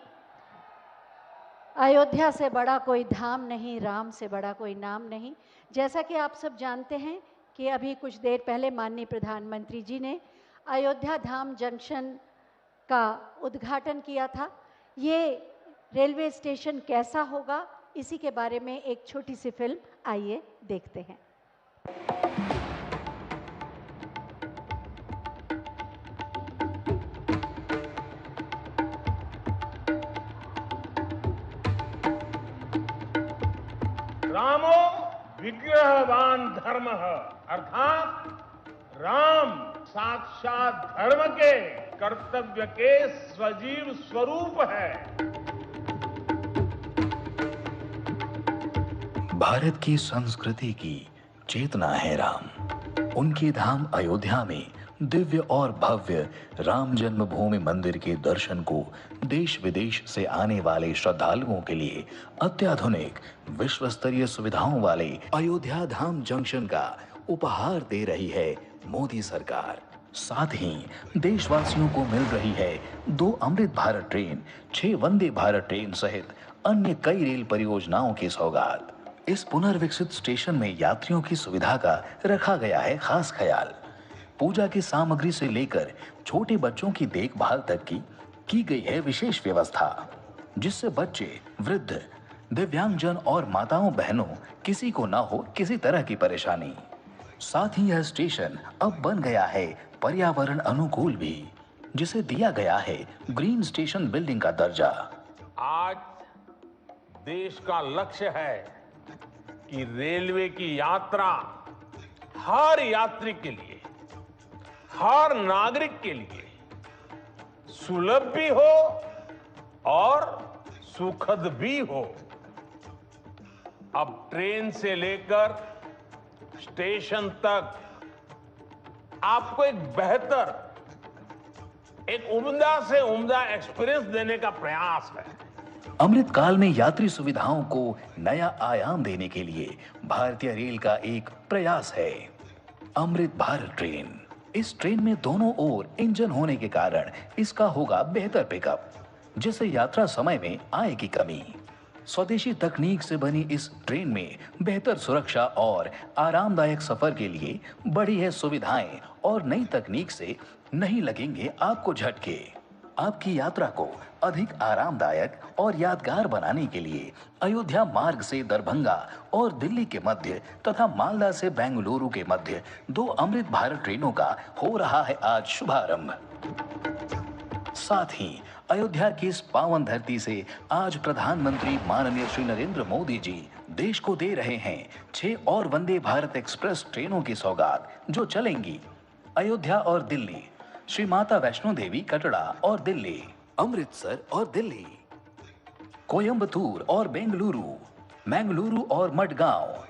अयोध्या से बड़ा कोई धाम नहीं, राम से बड़ा कोई नाम नहीं। जैसा कि आप सब जानते हैं कि अभी कुछ देर पहले माननीय प्रधानमंत्री जी ने अयोध्या धाम जंक्शन का उद्घाटन किया था। ये रेलवे स्टेशन कैसा होगा, इसी के बारे में एक छोटी सी फिल्म आइए देखते हैं। रामो विग्रहवान धर्म, अर्थात राम साक्षात धर्म के कर्तव्य के सजीव स्वरूप है। भारत की संस्कृति की चेतना है राम। उनके धाम अयोध्या में दिव्य और भव्य राम जन्मभूमि मंदिर के दर्शन को देश विदेश से आने वाले श्रद्धालुओं के लिए अत्याधुनिक विश्व स्तरीय सुविधाओं वाले अयोध्या धाम जंक्शन का उपहार दे रही है मोदी सरकार। साथ ही देशवासियों को मिल रही है 2 अमृत भारत ट्रेन, 6 वंदे भारत ट्रेन सहित अन्य कई रेल परियोजनाओं की सौगात। इस पुनर्विकसित स्टेशन में यात्रियों की सुविधा का रखा गया है खास ख्याल। पूजा की सामग्री से लेकर छोटे बच्चों की देखभाल तक की गई है विशेष व्यवस्था, जिससे बच्चे, वृद्ध, दिव्यांगजन और माताओं बहनों किसी को ना हो किसी तरह की परेशानी। साथ ही यह स्टेशन अब बन गया है पर्यावरण अनुकूल भी, जिसे दिया गया है ग्रीन स्टेशन बिल्डिंग का दर्जा। आज देश का लक्ष्य है कि रेलवे की यात्रा हर यात्री के लिए, हर नागरिक के लिए सुलभ भी हो और सुखद भी हो। अब ट्रेन से लेकर स्टेशन तक आपको एक बेहतर, एक उम्दा से उम्दा एक्सपीरियंस देने का प्रयास है। अमृत काल में यात्री सुविधाओं को नया आयाम देने के लिए भारतीय रेल का एक प्रयास है अमृत भारत ट्रेन। इस ट्रेन में दोनों ओर इंजन होने के कारण इसका होगा बेहतर पिकअप, जिससे यात्रा समय में आएगी कमी। स्वदेशी तकनीक से बनी इस ट्रेन में बेहतर सुरक्षा और आरामदायक सफर के लिए बढ़ी है सुविधाएं और नई तकनीक से नहीं लगेंगे आपको झटके। आपकी यात्रा को अधिक आरामदायक और यादगार बनाने के लिए अयोध्या मार्ग से दरभंगा और दिल्ली के मध्य तथा मालदा से बेंगलुरु के मध्य 2 अमृत भारत ट्रेनों का हो रहा है आज शुभारंभ। साथ ही अयोध्या की इस पावन धरती से आज प्रधानमंत्री माननीय श्री नरेंद्र मोदी जी देश को दे रहे हैं 6 और वंदे भारत एक्सप्रेस ट्रेनों की सौगात, जो चलेंगी अयोध्या और दिल्ली, श्री माता वैष्णो देवी कटरा और दिल्ली, अमृतसर और दिल्ली, कोयंबटूर और बेंगलुरु, मंगलुरु और मडगांव,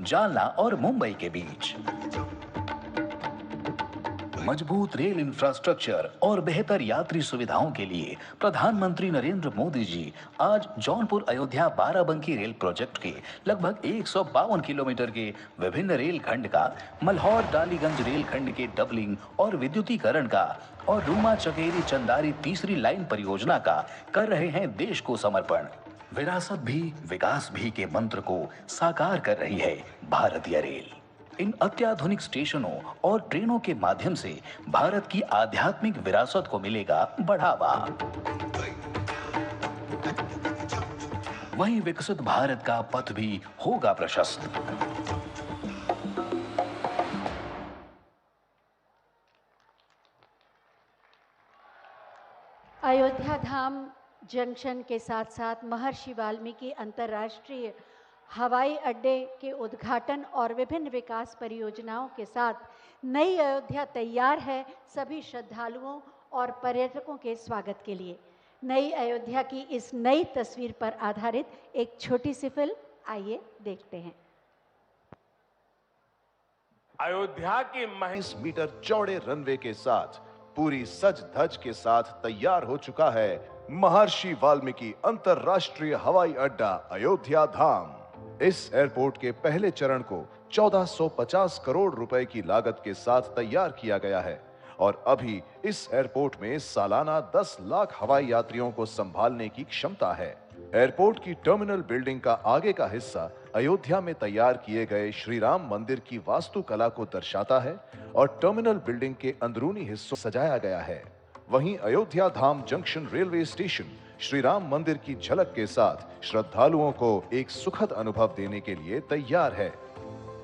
जालना और मुंबई के बीच। मजबूत रेल इंफ्रास्ट्रक्चर और बेहतर यात्री सुविधाओं के लिए प्रधानमंत्री नरेंद्र मोदी जी आज जौनपुर अयोध्या बाराबंकी रेल प्रोजेक्ट के लगभग 152 किलोमीटर के विभिन्न रेल खंड का, मल्हौर डालीगंज रेल खंड के डबलिंग और विद्युतीकरण का और रूमा चकेरी चंदारी तीसरी लाइन परियोजना का कर रहे हैं देश को समर्पण। विरासत भी विकास भी के मंत्र को साकार कर रही है भारतीय रेल। इन अत्याधुनिक स्टेशनों और ट्रेनों के माध्यम से भारत की आध्यात्मिक विरासत को मिलेगा बढ़ावा। वहीं विकसित भारत का पथ भी होगा प्रशस्त। अयोध्या धाम जंक्शन के साथ साथ महर्षि वाल्मीकि अंतर्राष्ट्रीय हवाई अड्डे के उद्घाटन और विभिन्न विकास परियोजनाओं के साथ नई अयोध्या तैयार है सभी श्रद्धालुओं और पर्यटकों के स्वागत के लिए। नई अयोध्या की इस नई तस्वीर पर आधारित एक छोटी सी फिल्म, आइए देखते हैं। अयोध्या के 20 मीटर चौड़े रनवे के साथ पूरी सज धज के साथ तैयार हो चुका है महर्षि वाल्मीकि अंतर्राष्ट्रीय हवाई अड्डा अयोध्या धाम। इस एयरपोर्ट के पहले चरण को 1450 करोड़ रुपए की लागत के साथ तैयार किया गया है और अभी इस एयरपोर्ट में सालाना 10 लाख हवाई यात्रियों को संभालने की क्षमता है। एयरपोर्ट की टर्मिनल बिल्डिंग का आगे का हिस्सा अयोध्या में तैयार किए गए श्री राम मंदिर की वास्तुकला को दर्शाता है और टर्मिनल बिल्डिंग के अंदरूनी हिस्सों सजाया गया है। वहीं Ayodhya Dham junction railway station Shri Ram मंदिर की झलक के साथ श्रद्धालुओं को एक सुखद अनुभव देने के लिए तैयार है।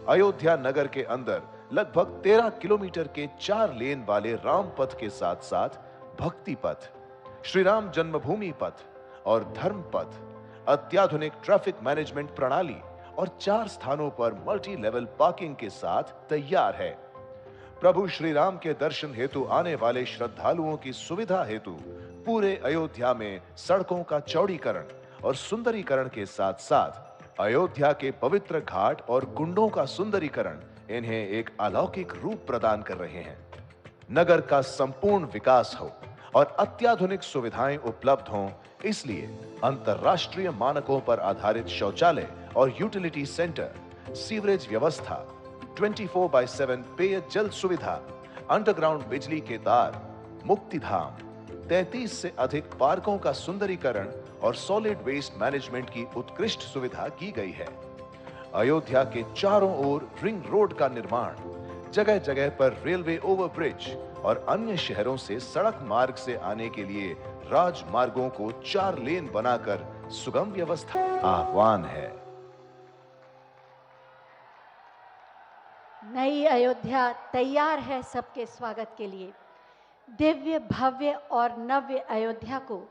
अयोध्या नगर के अंदर लगभग 13 किलोमीटर के 4 लेन वाले राम पथ के साथ साथ भक्ति पथ, श्री राम जन्मभूमि पथ और धर्म पथ, अत्याधुनिक ट्रैफिक मैनेजमेंट प्रणाली और 4 स्थानों पर मल्टी लेवल पार्किंग के साथ तैयार है। प्रभु श्री राम के दर्शन हेतु आने वाले श्रद्धालुओं की सुविधा हेतु पूरे अयोध्या में सड़कों का चौड़ीकरण और सुंदरीकरण के साथ साथ अयोध्या के पवित्र घाट और कुंडों का सुंदरीकरण इन्हें एक अलौकिक रूप प्रदान कर रहे हैं। नगर का संपूर्ण विकास हो और अत्याधुनिक सुविधाएं उपलब्ध हों, इसलिए अंतर्राष्ट्रीय मानकों पर आधारित शौचालय और यूटिलिटी सेंटर, सीवरेज व्यवस्था, 24/7 पेयजल सुविधा, अंडरग्राउंड बिजली के तार, मुक्तिधाम, 33 से अधिक पार्कों का सुंदरीकरण और सॉलिड वेस्ट मैनेजमेंट की उत्कृष्ट सुविधा की गई है। अयोध्या के चारों ओर रिंग रोड का निर्माण, जगह जगह पर रेलवे ओवरब्रिज और अन्य शहरों से सड़क मार्ग से आने के लिए राजमार्गों को 4 लेन बनाकर सुगम व्यवस्था आह्वान है। नई अयोध्या तैयार है सबके स्वागत के लिए। दिव्य, भव्य और नव्य अयोध्या को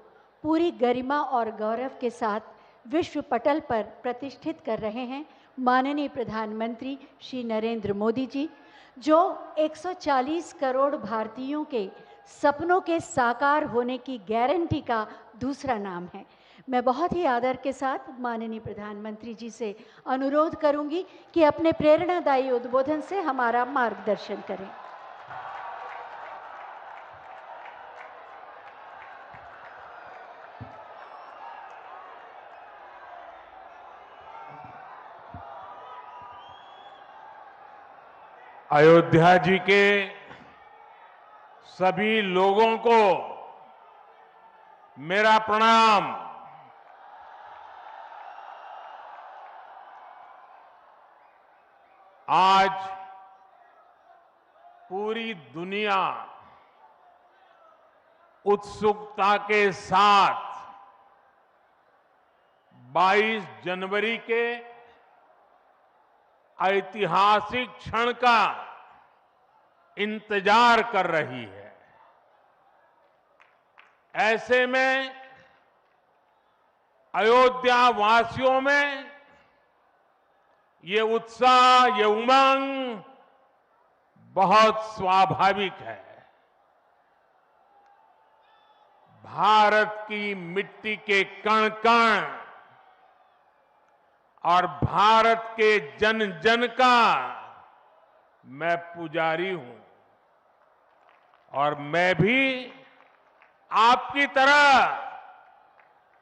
पूरी गरिमा और गौरव के साथ विश्व पटल पर प्रतिष्ठित कर रहे हैं माननीय प्रधानमंत्री श्री नरेंद्र मोदी जी, जो 140 करोड़ भारतीयों के सपनों के साकार होने की गारंटी का दूसरा नाम है। मैं बहुत ही आदर के साथ माननीय प्रधानमंत्री जी से अनुरोध करूंगी कि अपने प्रेरणादायी उद्बोधन से हमारा मार्गदर्शन करें। अयोध्या जी के सभी लोगों को मेरा प्रणाम। आज पूरी दुनिया उत्सुकता के साथ 22 जनवरी के ऐतिहासिक क्षण का इंतजार कर रही है। ऐसे में अयोध्या वासियों में ये उत्साह, ये उमंग बहुत स्वाभाविक है। भारत की मिट्टी के कण कण और भारत के जन जन का मैं पुजारी हूं और मैं भी आपकी तरह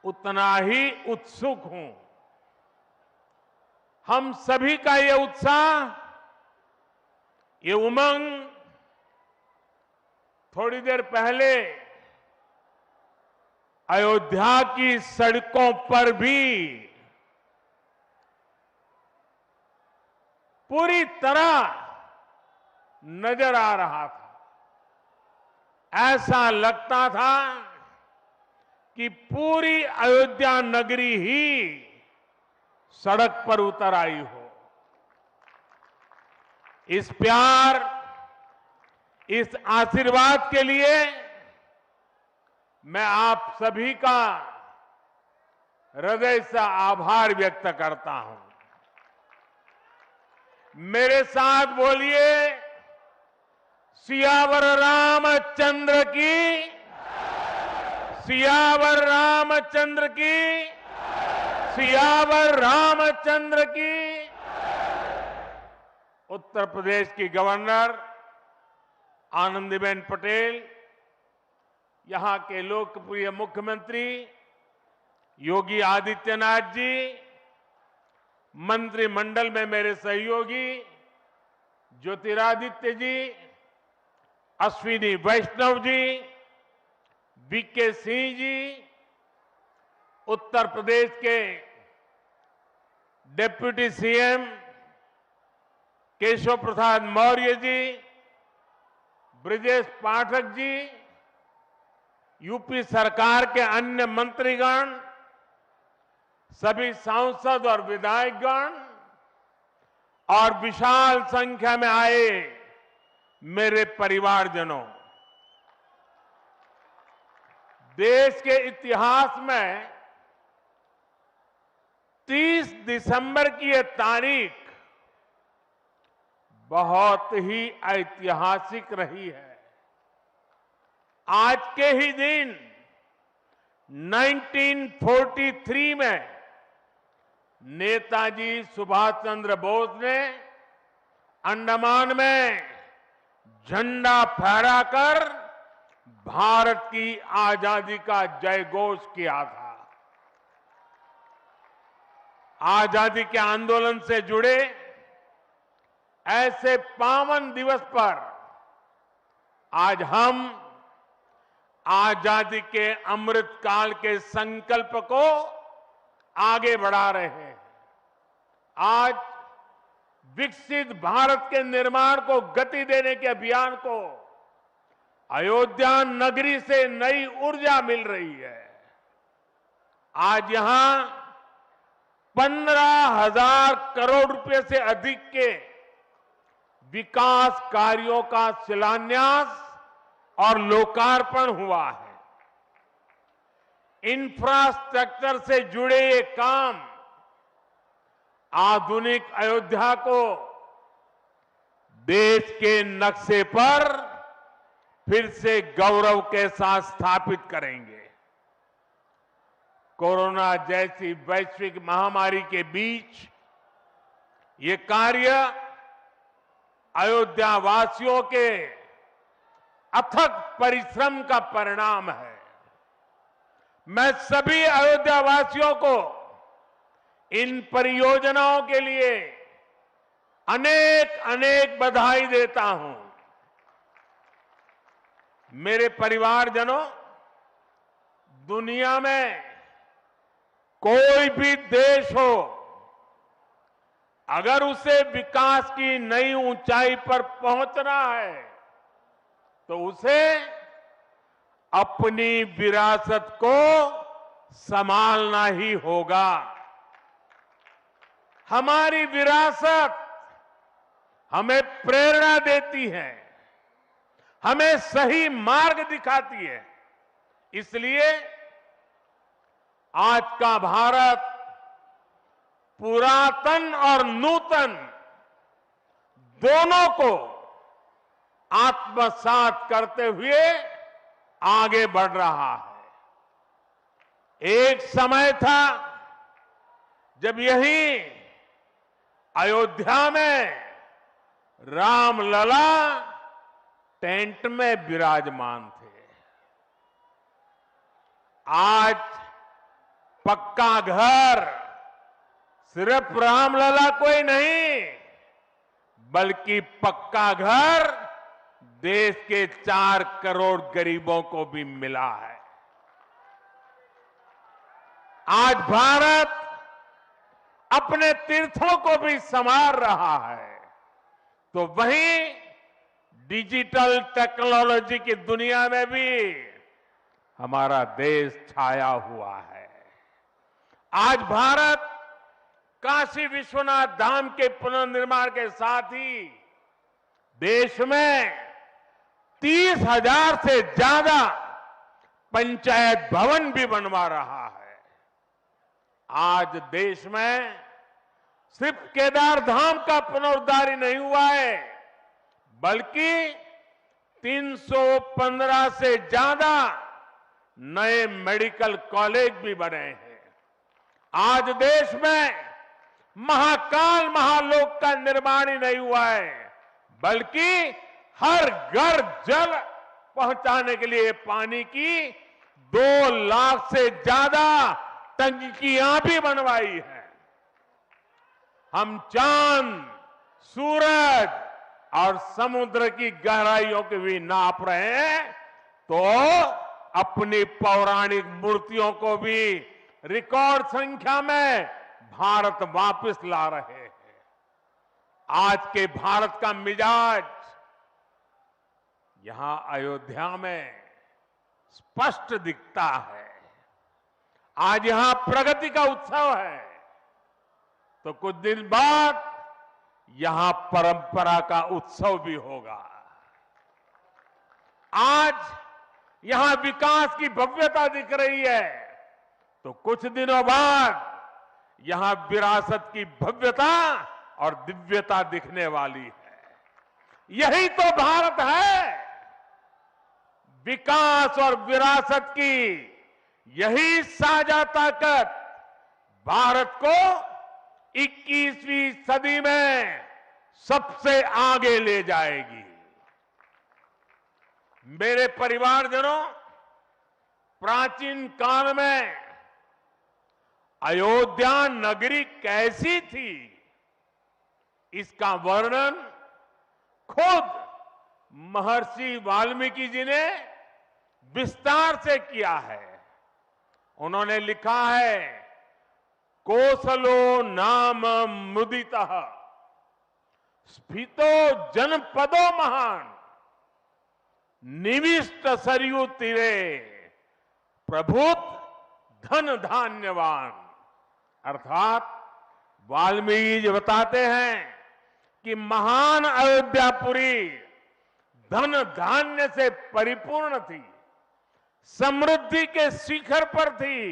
उतना ही उत्सुक हूं। हम सभी का ये उत्साह, ये उमंग थोड़ी देर पहले अयोध्या की सड़कों पर भी पूरी तरह नजर आ रहा था। ऐसा लगता था कि पूरी अयोध्या नगरी ही सड़क पर उतर आई हो। इस प्यार, इस आशीर्वाद के लिए मैं आप सभी का हृदय से आभार व्यक्त करता हूं। मेरे साथ बोलिए, सियावर रामचंद्र की, सियावर रामचंद्र की, सियावर रामचंद्र की। उत्तर प्रदेश की गवर्नर आनंदीबेन पटेल, यहां के लोकप्रिय मुख्यमंत्री योगी आदित्यनाथ जी, मंत्रिमंडल में मेरे सहयोगी ज्योतिरादित्य जी, अश्विनी वैष्णव जी, वीके सिंह जी, उत्तर प्रदेश के deputy CM Keshav Prasad Maurya ji, Brajesh Pathak ji, UP सरकार के अन्य मंत्रीगण, सभी सांसद और विधायकगण और विशाल संख्या में आए मेरे परिवारजनों, देश के इतिहास में 30 दिसंबर की यह तारीख बहुत ही ऐतिहासिक रही है। आज के ही दिन 1943 में नेताजी सुभाष चंद्र बोस ने अंडमान में झंडा फहराकर भारत की आजादी का जयघोष किया था। आजादी के आंदोलन से जुड़े ऐसे पावन दिवस पर आज हम आजादी के अमृत काल के संकल्प को आगे बढ़ा रहे हैं। आज विकसित भारत के निर्माण को गति देने के अभियान को अयोध्या नगरी से नई ऊर्जा मिल रही है। आज यहां 15,000 करोड़ रुपए से अधिक के विकास कार्यों का शिलान्यास और लोकार्पण हुआ है। इंफ्रास्ट्रक्चर से जुड़े ये काम आधुनिक अयोध्या को देश के नक्शे पर फिर से गौरव के साथ स्थापित करेंगे। कोरोना जैसी वैश्विक महामारी के बीच ये कार्य अयोध्या वासियों के अथक परिश्रम का परिणाम है। मैं सभी अयोध्या वासियों को इन परियोजनाओं के लिए अनेक अनेक बधाई देता हूं। मेरे परिवारजनों, दुनिया में कोई भी देश हो, अगर उसे विकास की नई ऊंचाई पर पहुंचना है तो उसे अपनी विरासत को संभालना ही होगा। हमारी विरासत हमें प्रेरणा देती है, हमें सही मार्ग दिखाती है। इसलिए आज का भारत पुरातन और नूतन दोनों को आत्मसात करते हुए आगे बढ़ रहा है। एक समय था जब यही अयोध्या में रामलला टेंट में विराजमान थे। आज पक्का घर सिर्फ रामलला कोई नहीं, बल्कि पक्का घर देश के 4 करोड़ गरीबों को भी मिला है। आज भारत अपने तीर्थों को भी संवार रहा है, तो वहीं डिजिटल टेक्नोलॉजी की दुनिया में भी हमारा देश छाया हुआ है। आज भारत काशी विश्वनाथ धाम के पुनर्निर्माण के साथ ही देश में 30,000 से ज्यादा पंचायत भवन भी बनवा रहा है। आज देश में सिर्फ केदार धाम का पुनरुद्धार ही नहीं हुआ है, बल्कि 315 से ज्यादा नए मेडिकल कॉलेज भी बने हैं। आज देश में महाकाल महालोक का निर्माण ही नहीं हुआ है, बल्कि हर घर जल पहुंचाने के लिए पानी की 2 लाख से ज्यादा टंकियां भी बनवाई है। हम चांद, सूरज और समुद्र की गहराइयों की भी नाप रहे हैं, तो अपनी पौराणिक मूर्तियों को भी रिकॉर्ड संख्या में भारत वापस ला रहे हैं। आज के भारत का मिजाज यहां अयोध्या में स्पष्ट दिखता है। आज यहां प्रगति का उत्सव है, तो कुछ दिन बाद यहां परंपरा का उत्सव भी होगा। आज यहां विकास की भव्यता दिख रही है, तो कुछ दिनों बाद यहां विरासत की भव्यता और दिव्यता दिखने वाली है। यही तो भारत है। विकास और विरासत की यही साझा ताकत भारत को 21वीं सदी में सबसे आगे ले जाएगी। मेरे परिवारजनों, प्राचीन काल में अयोध्या नगरी कैसी थी, इसका वर्णन खुद महर्षि वाल्मीकि जी ने विस्तार से किया है। उन्होंने लिखा है, कोसलो नाम मुदितः स्फीतो जनपदो महान निविष्ट सरयू तीरे प्रभुत धन धान्यवान। अर्थात वाल्मीकि जी बताते हैं कि महान अयोध्यापुरी धन धान्य से परिपूर्ण थी, समृद्धि के शिखर पर थी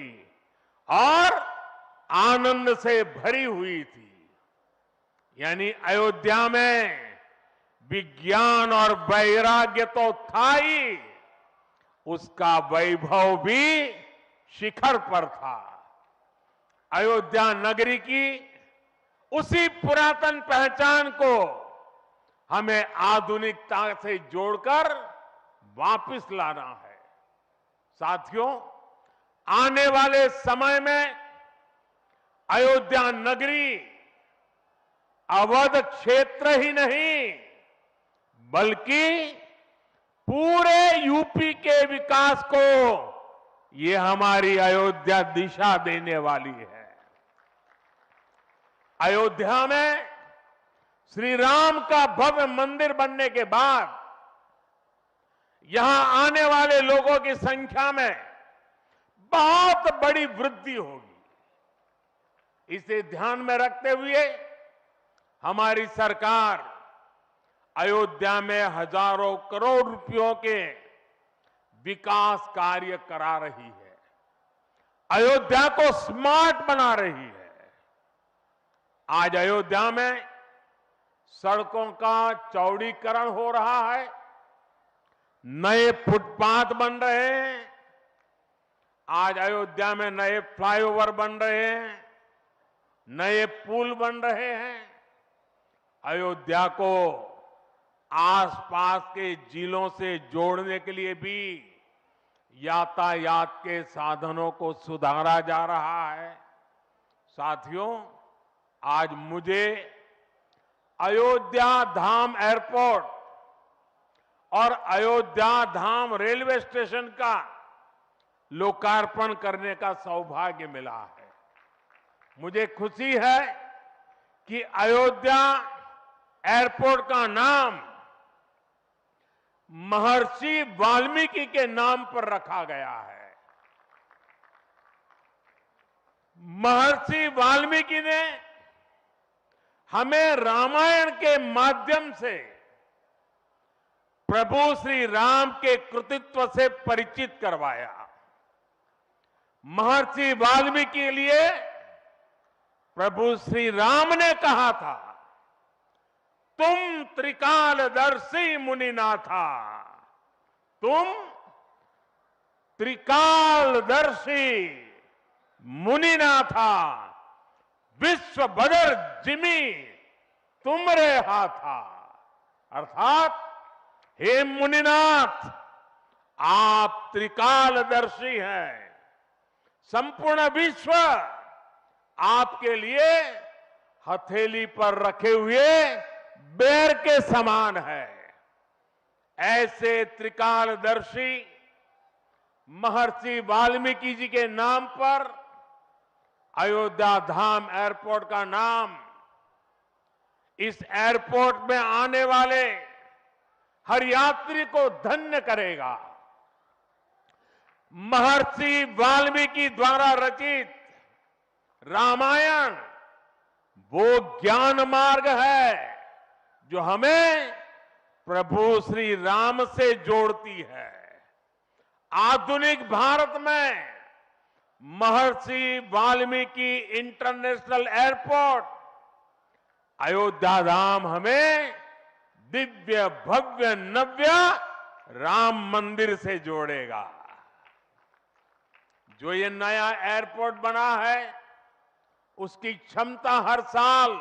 और आनंद से भरी हुई थी। यानी अयोध्या में विज्ञान और वैराग्य तो था ही, उसका वैभव भी शिखर पर था। अयोध्या नगरी की उसी पुरातन पहचान को हमें आधुनिकता से जोड़कर वापस लाना है। साथियों, आने वाले समय में अयोध्या नगरी अवध क्षेत्र ही नहीं बल्कि पूरे यूपी के विकास को ये हमारी अयोध्या दिशा देने वाली है। अयोध्या में श्री राम का भव्य मंदिर बनने के बाद यहां आने वाले लोगों की संख्या में बहुत बड़ी वृद्धि होगी। इसे ध्यान में रखते हुए हमारी सरकार अयोध्या में हजारों करोड़ रुपयों के विकास कार्य करा रही है, अयोध्या को स्मार्ट बना रही है। आज अयोध्या में सड़कों का चौड़ीकरण हो रहा है, नए फुटपाथ बन रहे हैं, आज अयोध्या में नए फ्लाईओवर बन रहे हैं, नए पुल बन रहे हैं। अयोध्या को आसपास के जिलों से जोड़ने के लिए भी यातायात के साधनों को सुधारा जा रहा है। साथियों, आज मुझे अयोध्या धाम एयरपोर्ट और अयोध्या धाम रेलवे स्टेशन का लोकार्पण करने का सौभाग्य मिला है। मुझे खुशी है कि अयोध्या एयरपोर्ट का नाम महर्षि वाल्मीकि के नाम पर रखा गया है। महर्षि वाल्मीकि ने हमें रामायण के माध्यम से प्रभु श्री राम के कृतित्व से परिचित करवाया। महर्षि वाल्मीकि के लिए प्रभु श्री राम ने कहा था, तुम त्रिकालदर्शी मुनिनाथा, तुम त्रिकालदर्शी मुनिनाथा, विश्व बदर जिमी तुमरे हाथा। अर्थात हे मुनिनाथ, आप त्रिकालदर्शी हैं, संपूर्ण विश्व आपके लिए हथेली पर रखे हुए बेर के समान है। ऐसे त्रिकालदर्शी महर्षि वाल्मीकि जी के नाम पर अयोध्या धाम एयरपोर्ट का नाम इस एयरपोर्ट में आने वाले हर यात्री को धन्य करेगा। महर्षि वाल्मीकि द्वारा रचित रामायण वो ज्ञान मार्ग है जो हमें प्रभु श्री राम से जोड़ती है। आधुनिक भारत में महर्षि वाल्मीकि इंटरनेशनल एयरपोर्ट अयोध्या धाम हमें दिव्य भव्य नव्य राम मंदिर से जोड़ेगा। जो ये नया एयरपोर्ट बना है उसकी क्षमता हर साल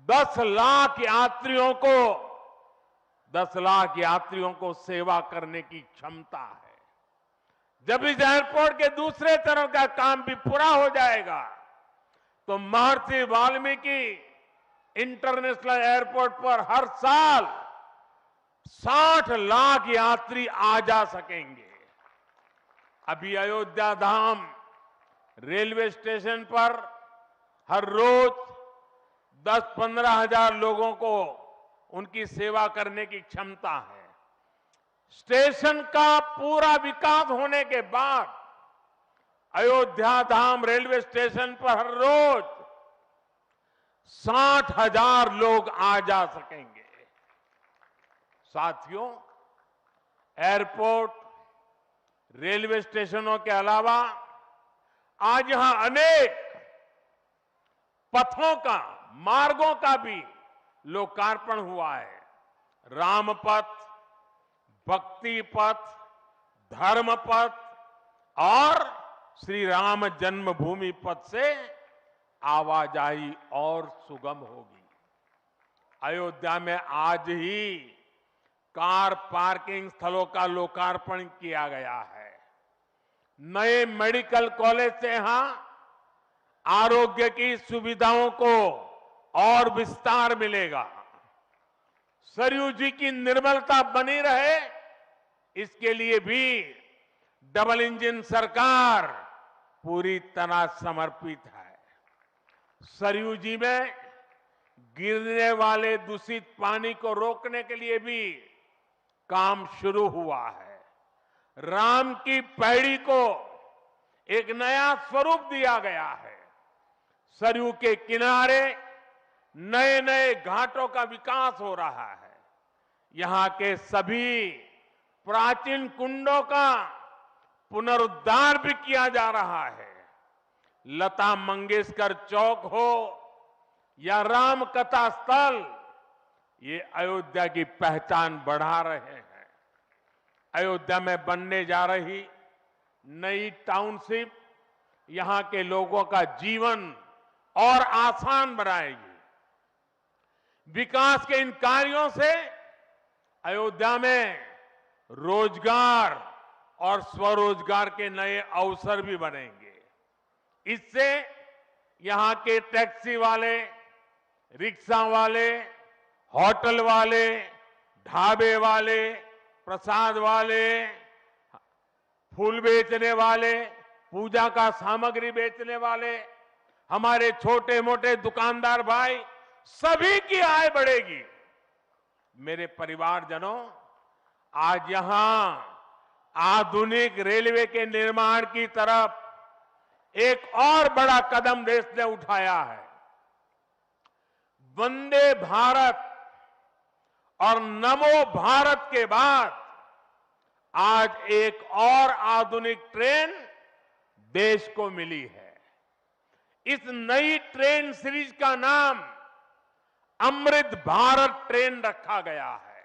10 लाख यात्रियों को 10 लाख यात्रियों को सेवा करने की क्षमता है। जब इस एयरपोर्ट के दूसरे चरण का काम भी पूरा हो जाएगा तो महर्षि वाल्मीकि इंटरनेशनल एयरपोर्ट पर हर साल 60 लाख यात्री आ जा सकेंगे। अभी अयोध्या धाम रेलवे स्टेशन पर हर रोज 10-15 हजार लोगों को उनकी सेवा करने की क्षमता है। स्टेशन का पूरा विकास होने के बाद अयोध्या धाम रेलवे स्टेशन पर हर रोज 60,000 लोग आ जा सकेंगे। साथियों, एयरपोर्ट, रेलवे स्टेशनों के अलावा आज यहां अनेक पथों का, मार्गों का भी लोकार्पण हुआ है। राम पथ, भक्ति पथ, धर्म पथ और श्री राम जन्मभूमि पथ से आवाजाही और सुगम होगी। अयोध्या में आज ही कार पार्किंग स्थलों का लोकार्पण किया गया है। नए मेडिकल कॉलेज से यहां आरोग्य की सुविधाओं को और विस्तार मिलेगा। सरयू जी की निर्मलता बनी रहे, इसके लिए भी डबल इंजन सरकार पूरी तरह समर्पित है। सरयू जी में गिरने वाले दूषित पानी को रोकने के लिए भी काम शुरू हुआ है। राम की पैड़ी को एक नया स्वरूप दिया गया है। सरयू के किनारे नए नए घाटों का विकास हो रहा है। यहां के सभी प्राचीन कुंडों का पुनरुद्धार भी किया जा रहा है। लता मंगेशकर चौक हो या राम कथा स्थल, ये अयोध्या की पहचान बढ़ा रहे हैं। अयोध्या में बनने जा रही नई टाउनशिप यहां के लोगों का जीवन और आसान बनाएगी। विकास के इन कार्यों से अयोध्या में रोजगार और स्वरोजगार के नए अवसर भी बनेंगे। इससे यहां के टैक्सी वाले, रिक्शा वाले, होटल वाले, ढाबे वाले, प्रसाद वाले, फूल बेचने वाले, पूजा का सामग्री बेचने वाले, हमारे छोटे मोटे दुकानदार भाई, सभी की आय बढ़ेगी। मेरे परिवारजनों, आज यहां आधुनिक रेलवे के निर्माण की तरफ एक और बड़ा कदम देश ने उठाया है। वंदे भारत और नमो भारत के बाद आज एक और आधुनिक ट्रेन देश को मिली है। इस नई ट्रेन सीरीज का नाम अमृत भारत ट्रेन रखा गया है।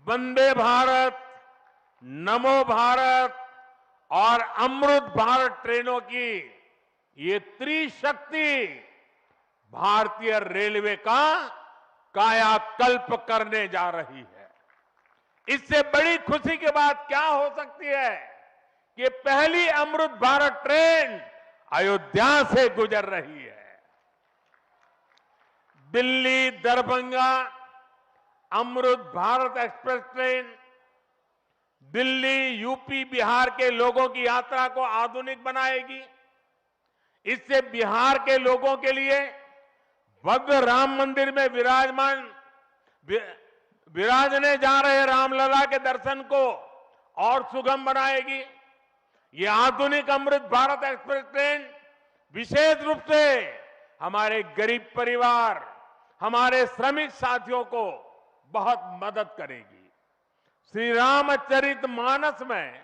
वंदे भारत, नमो भारत और अमृत भारत ट्रेनों की ये त्रिशक्ति भारतीय रेलवे का कायाकल्प करने जा रही है। इससे बड़ी खुशी की बात क्या हो सकती है कि पहली अमृत भारत ट्रेन अयोध्या से गुजर रही है। Delhi Darbhanga Amrit Bharat express train Delhi, UP, Bihar के लोगों की यात्रा को आधुनिक बनाएगी। इससे बिहार के लोगों के लिए भव्य राम मंदिर में विराजने जा रहे रामलला के दर्शन को और सुगम बनाएगी। ये आधुनिक अमृत भारत एक्सप्रेस ट्रेन विशेष रूप से हमारे गरीब परिवार, हमारे श्रमिक साथियों को बहुत मदद करेगी। श्री रामचरितमानस में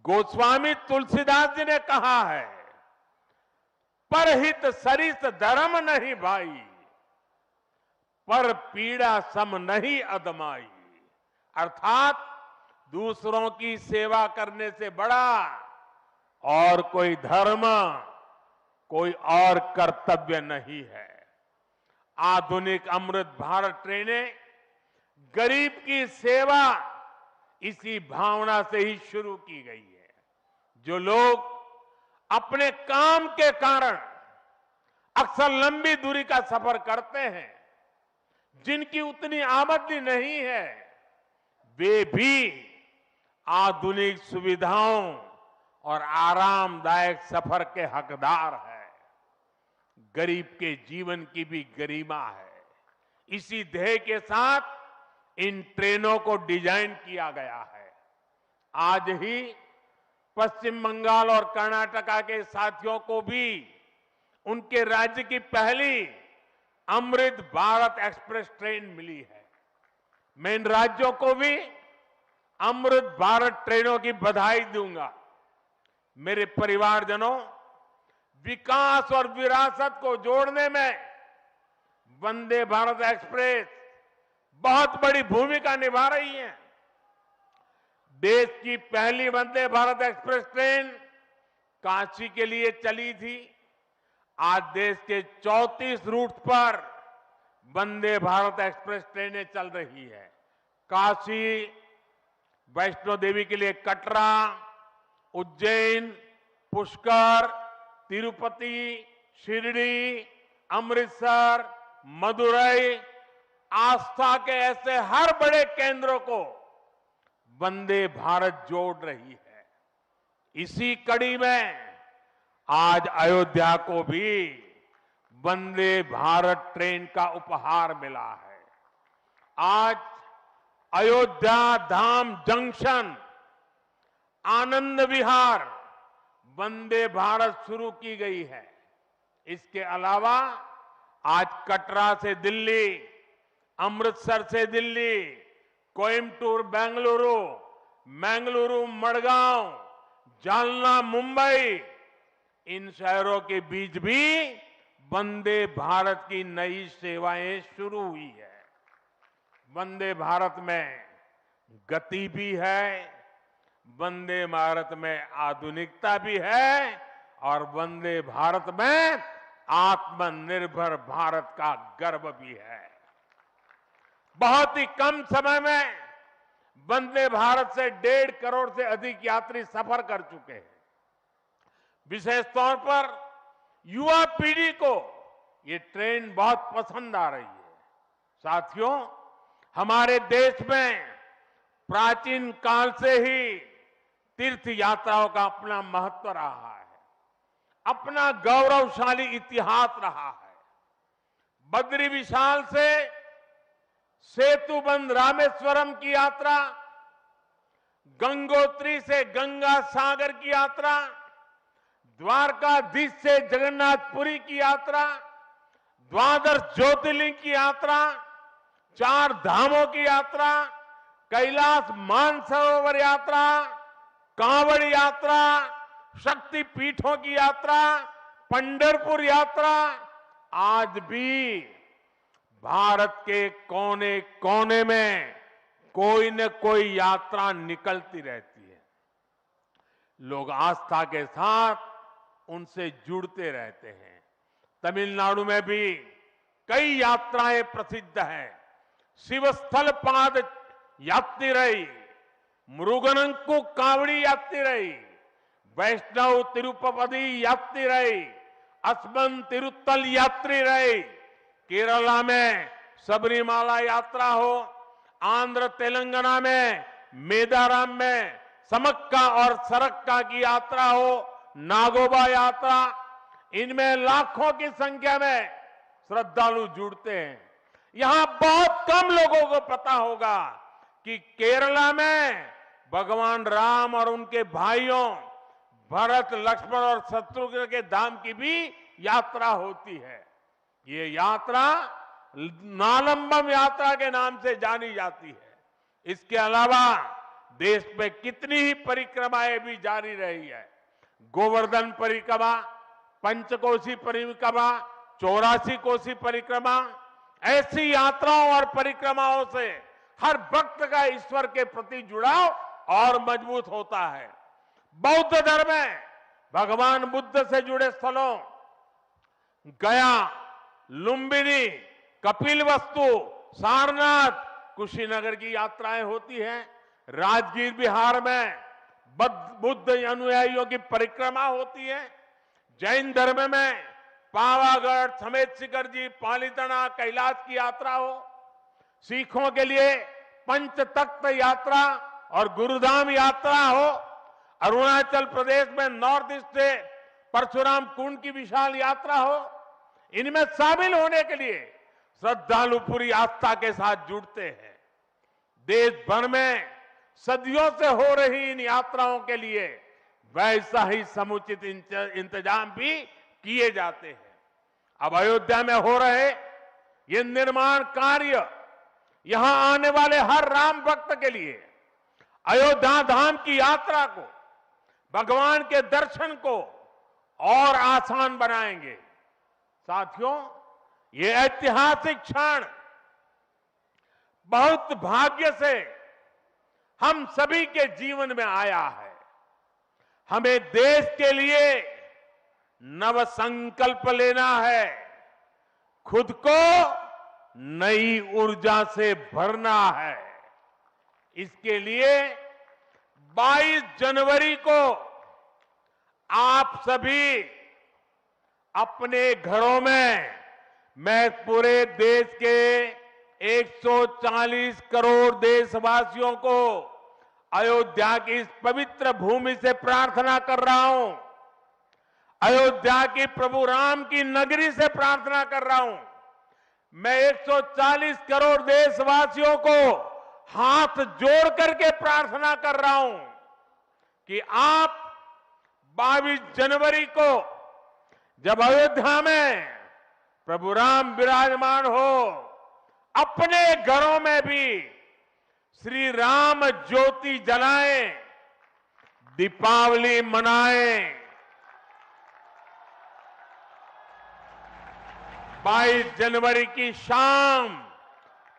गोस्वामी तुलसीदास जी ने कहा है, परहित सरिस धर्म नहीं भाई, पर पीड़ा सम नहीं अदमाई। अर्थात दूसरों की सेवा करने से बड़ा और कोई धर्म, कोई और कर्तव्य नहीं है। आधुनिक अमृत भारत ट्रेनें गरीब की सेवा इसी भावना से ही शुरू की गई है। जो लोग अपने काम के कारण अक्सर लंबी दूरी का सफर करते हैं, जिनकी उतनी आमदनी नहीं है, वे भी आधुनिक सुविधाओं और आरामदायक सफर के हकदार हैं। गरीब के जीवन की भी गरिमा है। इसी ध्येय के साथ इन ट्रेनों को डिजाइन किया गया है। आज ही पश्चिम बंगाल और कर्नाटका के साथियों को भी उनके राज्य की पहली अमृत भारत एक्सप्रेस ट्रेन मिली है। मैं इन राज्यों को भी अमृत भारत ट्रेनों की बधाई दूंगा। मेरे परिवारजनों, विकास और विरासत को जोड़ने में वंदे भारत एक्सप्रेस बहुत बड़ी भूमिका निभा रही है। देश की पहली वंदे भारत एक्सप्रेस ट्रेन काशी के लिए चली थी। आज देश के 34 रूट पर वंदे भारत एक्सप्रेस ट्रेनें चल रही है। काशी, वैष्णो देवी के लिए कटरा, उज्जैन, पुष्कर, तिरुपति, शिरडी, अमृतसर, मदुरई, आस्था के ऐसे हर बड़े केंद्रों को वंदे भारत जोड़ रही है। इसी कड़ी में आज अयोध्या को भी वंदे भारत ट्रेन का उपहार मिला है। आज अयोध्या धाम जंक्शन, आनंद विहार वंदे भारत शुरू की गई है। इसके अलावा आज कटरा से दिल्ली, अमृतसर से दिल्ली, कोयम्बटूर बेंगलुरु, मंगलुरु मडगांव, जालना मुंबई, इन शहरों के बीच भी वंदे भारत की नई सेवाएं शुरू हुई है। वंदे भारत में गति भी है, वंदे भारत में आधुनिकता भी है और वंदे भारत में आत्मनिर्भर भारत का गर्व भी है। बहुत ही कम समय में वंदे भारत से 1.5 करोड़ से अधिक यात्री सफर कर चुके हैं। विशेष तौर पर युवा पीढ़ी को ये ट्रेन बहुत पसंद आ रही है। साथियों, हमारे देश में प्राचीन काल से ही तीर्थ यात्राओं का अपना महत्व रहा है, अपना गौरवशाली इतिहास रहा है। बद्री विशाल से सेतुबंध रामेश्वरम की यात्रा, गंगोत्री से गंगा सागर की यात्रा, द्वारकाधीश से जगन्नाथपुरी की यात्रा, द्वादश ज्योतिर्लिंग की यात्रा, 4 धामों की यात्रा, कैलाश मानसरोवर यात्रा, कांवड़ यात्रा, शक्ति पीठों की यात्रा, पंढरपुर यात्रा, आज भी भारत के कोने कोने में कोई न कोई यात्रा निकलती रहती है। लोग आस्था के साथ उनसे जुड़ते रहते हैं। तमिलनाडु में भी कई यात्राएं प्रसिद्ध हैं। शिवस्थल पाद यात्रिरई, मुरुगनंकु कावड़ी यात्रिरई, वैष्णव तिरुपति यात्रिरई, अस्मन तिरुत्तल यात्रिरई, केरला में सबरीमाला यात्रा हो, आंध्र तेलंगाना में मेदाराम में समक्का और सरक्का की यात्रा हो, नागोबा यात्रा, इनमें लाखों की संख्या में श्रद्धालु जुड़ते हैं। यहां बहुत कम लोगों को पता होगा कि केरला में भगवान राम और उनके भाइयों भरत, लक्ष्मण और शत्रुघ्न के धाम की भी यात्रा होती है। ये यात्रा नालंबम यात्रा के नाम से जानी जाती है। इसके अलावा देश में कितनी ही परिक्रमाएं भी जारी रही है। गोवर्धन परिक्रमा, पंचकोशी परिक्रमा, 84 कोसी परिक्रमा, ऐसी यात्राओं और परिक्रमाओं से हर भक्त का ईश्वर के प्रति जुड़ाव और मजबूत होता है। बौद्ध धर्म में भगवान बुद्ध से जुड़े स्थलों गया, लुम्बिनी, कपिलवस्तु, सारनाथ कुशीनगर की यात्राएं होती हैं, राजगीर बिहार में बुद्ध अनुयायियों की परिक्रमा होती है, जैन धर्म में पावागढ़, समेत शिखर जी, पालीताना, कैलाश की यात्रा हो, सिखों के लिए पंच तख्त यात्रा और गुरुधाम यात्रा हो, अरुणाचल प्रदेश में नॉर्थ ईस्ट से परशुराम कुंड की विशाल यात्रा हो, इनमें शामिल होने के लिए श्रद्धालु पूरी आस्था के साथ जुड़ते हैं। देश भर में सदियों से हो रही इन यात्राओं के लिए वैसा ही समुचित इंतजाम भी किए जाते हैं। अब अयोध्या में हो रहे ये निर्माण कार्य यहां आने वाले हर राम भक्त के लिए अयोध्या धाम की यात्रा को, भगवान के दर्शन को और आसान बनाएंगे। साथियों, ये ऐतिहासिक क्षण बहुत भाग्य से हम सभी के जीवन में आया है। हमें देश के लिए नव संकल्प लेना है, खुद को नई ऊर्जा से भरना है। इसके लिए 22 जनवरी को आप सभी अपने घरों में, मैं पूरे देश के 140 करोड़ देशवासियों को अयोध्या की इस पवित्र भूमि से प्रार्थना कर रहा हूं, अयोध्या की प्रभु राम की नगरी से प्रार्थना कर रहा हूं। मैं 140 करोड़ देशवासियों को हाथ जोड़ करके प्रार्थना कर रहा हूं कि आप 22 जनवरी को जब अयोध्या में प्रभु राम विराजमान हो, अपने घरों में भी श्री राम ज्योति जलाएं, दीपावली मनाएं। 22 जनवरी की शाम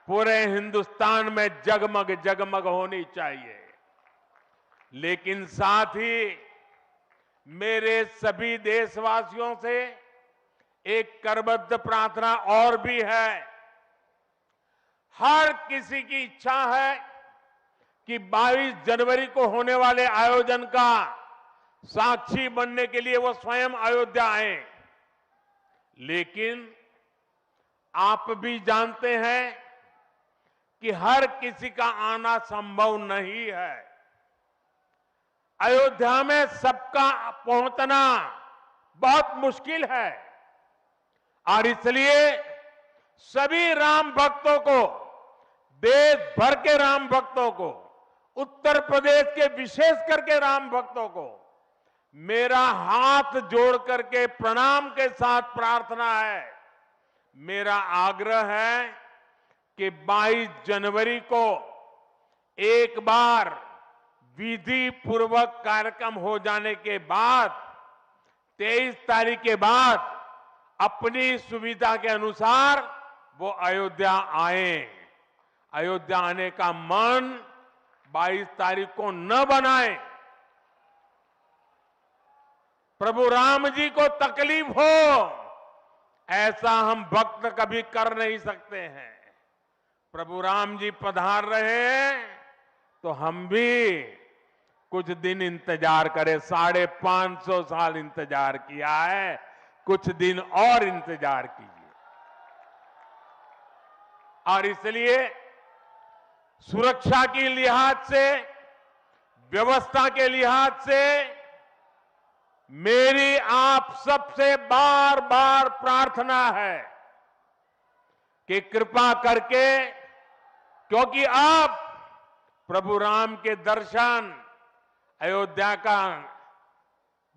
पूरे हिंदुस्तान में जगमग जगमग होनी चाहिए। लेकिन साथ ही मेरे सभी देशवासियों से एक करबद्ध प्रार्थना और भी है। हर किसी की इच्छा है कि 22 जनवरी को होने वाले आयोजन का साक्षी बनने के लिए वो स्वयं अयोध्या आए। लेकिन आप भी जानते हैं कि हर किसी का आना संभव नहीं है। अयोध्या में सबका पहुंचना बहुत मुश्किल है और इसलिए सभी राम भक्तों को, देश भर के राम भक्तों को, उत्तर प्रदेश के विशेष करके राम भक्तों को मेरा हाथ जोड़ करके प्रणाम के साथ प्रार्थना है, मेरा आग्रह है कि 22 जनवरी को एक बार विधि पूर्वक कार्यक्रम हो जाने के बाद 23 तारीख के बाद अपनी सुविधा के अनुसार वो अयोध्या आए। अयोध्या आने का मन 22 तारीख को न बनाए। प्रभु राम जी को तकलीफ हो ऐसा हम भक्त कभी कर नहीं सकते हैं। प्रभु राम जी पधार रहे हैं तो हम भी कुछ दिन इंतजार करें। 550 साल इंतजार किया है, कुछ दिन और इंतजार कीजिए। और इसलिए सुरक्षा के लिहाज से, व्यवस्था के लिहाज से मेरी आप सबसे बार बार प्रार्थना है कि कृपा करके, क्योंकि आप प्रभु राम के दर्शन, अयोध्या का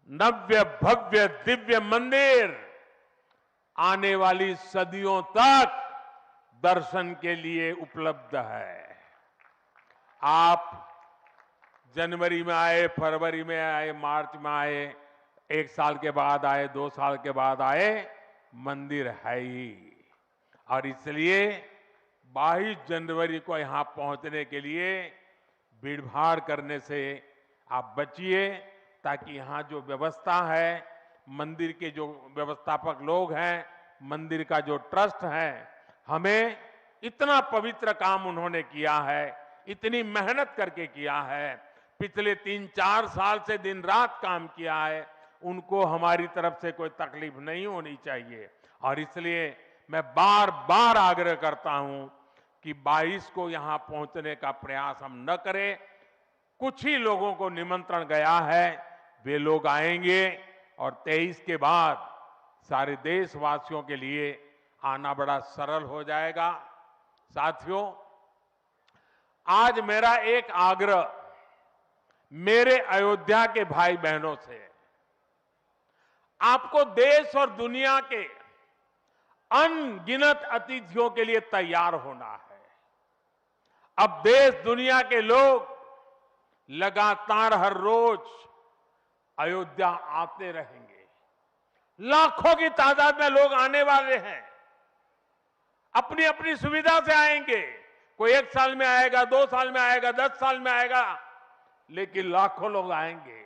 नव्य भव्य दिव्य मंदिर आने वाली सदियों तक दर्शन के लिए उपलब्ध है। आप जनवरी में आए, फरवरी में आए, मार्च में आए, 1 साल के बाद आए, 2 साल के बाद आए, मंदिर है ही। और इसलिए 22 जनवरी को यहां पहुंचने के लिए भीड़भाड़ करने से आप बचिए, ताकि यहां जो व्यवस्था है, मंदिर के जो व्यवस्थापक लोग हैं, मंदिर का जो ट्रस्ट है, हमें इतना पवित्र काम उन्होंने किया है, इतनी मेहनत करके किया है, पिछले 3-4 साल से दिन रात काम किया है, उनको हमारी तरफ से कोई तकलीफ नहीं होनी चाहिए। और इसलिए मैं बार बार आग्रह करता हूं कि 22 को यहां पहुंचने का प्रयास हम न करें। कुछ ही लोगों को निमंत्रण गया है, वे लोग आएंगे और 23 के बाद सारे देशवासियों के लिए आना बड़ा सरल हो जाएगा। साथियों, आज मेरा एक आग्रह मेरे अयोध्या के भाई बहनों से, आपको देश और दुनिया के अनगिनत अतिथियों के लिए तैयार होना है। अब देश दुनिया के लोग लगातार हर रोज अयोध्या आते रहेंगे, लाखों की तादाद में लोग आने वाले हैं, अपनी अपनी सुविधा से आएंगे। कोई 1 साल में आएगा, 2 साल में आएगा, 10 साल में आएगा, लेकिन लाखों लोग आएंगे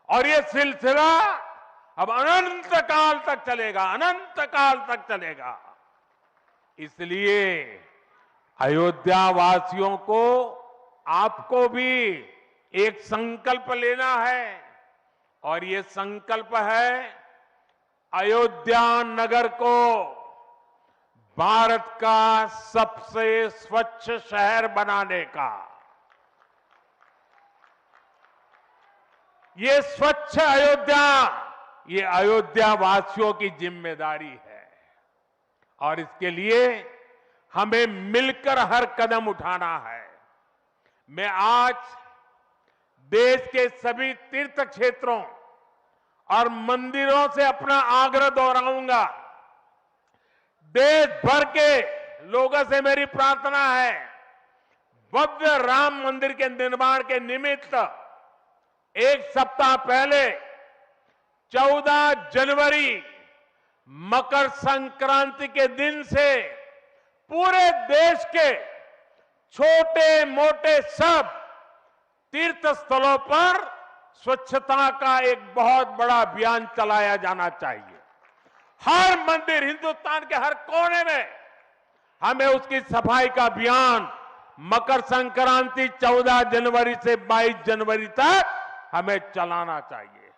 और ये सिलसिला अब अनंत काल तक चलेगा, अनंत काल तक चलेगा। इसलिए अयोध्या वासियों को, आपको भी एक संकल्प लेना है और ये संकल्प है अयोध्या नगर को भारत का सबसे स्वच्छ शहर बनाने का। ये स्वच्छ अयोध्या, ये अयोध्या वासियों की जिम्मेदारी है और इसके लिए हमें मिलकर हर कदम उठाना है। मैं आज देश के सभी तीर्थ क्षेत्रों और मंदिरों से अपना आग्रह दोहराऊंगा। देश भर के लोगों से मेरी प्रार्थना है, भव्य राम मंदिर के निर्माण के निमित्त 1 सप्ताह पहले 14 जनवरी मकर संक्रांति के दिन से पूरे देश के छोटे मोटे सब तीर्थ स्थलों पर स्वच्छता का एक बहुत बड़ा अभियान चलाया जाना चाहिए। हर मंदिर, हिंदुस्तान के हर कोने में हमें उसकी सफाई का अभियान मकर संक्रांति 14 जनवरी से 22 जनवरी तक हमें चलाना चाहिए।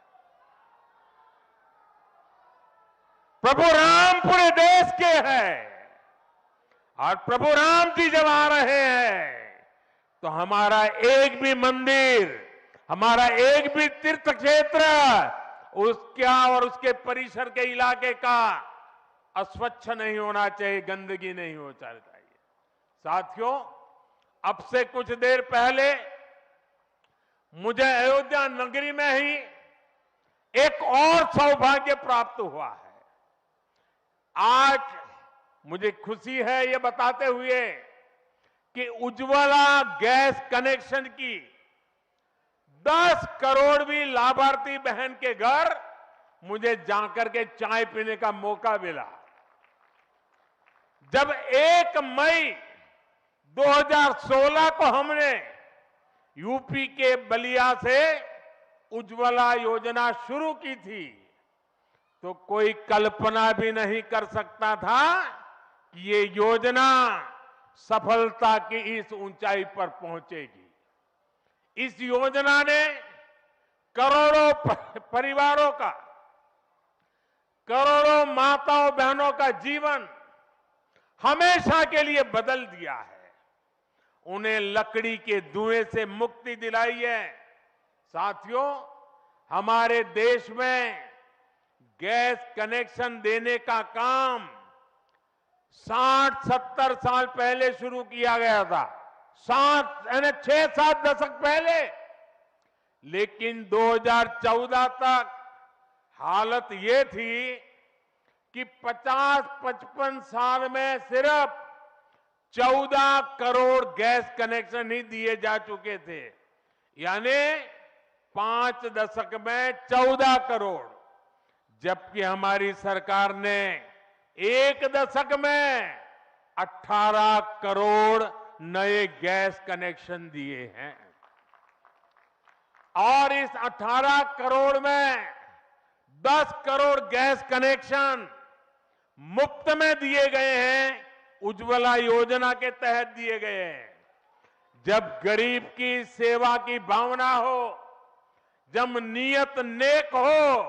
प्रभु राम पूरे देश के हैं और प्रभु राम जी जब आ रहे हैं तो हमारा एक भी मंदिर, हमारा एक भी तीर्थ क्षेत्र उसका और उसके परिसर के इलाके का अस्वच्छ नहीं होना चाहिए, गंदगी नहीं होना चाहिए। साथियों, अब से कुछ देर पहले मुझे अयोध्या नगरी में ही एक और सौभाग्य प्राप्त हुआ है। आज मुझे खुशी है ये बताते हुए कि उज्ज्वला गैस कनेक्शन की 10 करोड़वीं लाभार्थी बहन के घर मुझे जाकर के चाय पीने का मौका मिला। जब 1 मई 2016 को हमने यूपी के बलिया से उज्ज्वला योजना शुरू की थी तो कोई कल्पना भी नहीं कर सकता था कि ये योजना सफलता की इस ऊंचाई पर पहुंचेगी। इस योजना ने करोड़ों परिवारों का, करोड़ों माताओं बहनों का जीवन हमेशा के लिए बदल दिया है। उन्हें लकड़ी के धुएं से मुक्ति दिलाई है। साथियों, हमारे देश में गैस कनेक्शन देने का काम 60-70 साल पहले शुरू किया गया था, 6-7 दशक पहले। लेकिन 2014 तक हालत ये थी कि 50-55 साल में सिर्फ 14 करोड़ गैस कनेक्शन ही दिए जा चुके थे, यानी 5 दशक में 14 करोड़, जबकि हमारी सरकार ने 1 दशक में 18 करोड़ नए गैस कनेक्शन दिए हैं। और इस 18 करोड़ में 10 करोड़ गैस कनेक्शन मुफ्त में दिए गए हैं उज्ज्वला योजना के तहत दिए गए हैं। जब गरीब की सेवा की भावना हो, जब नियत नेक हो,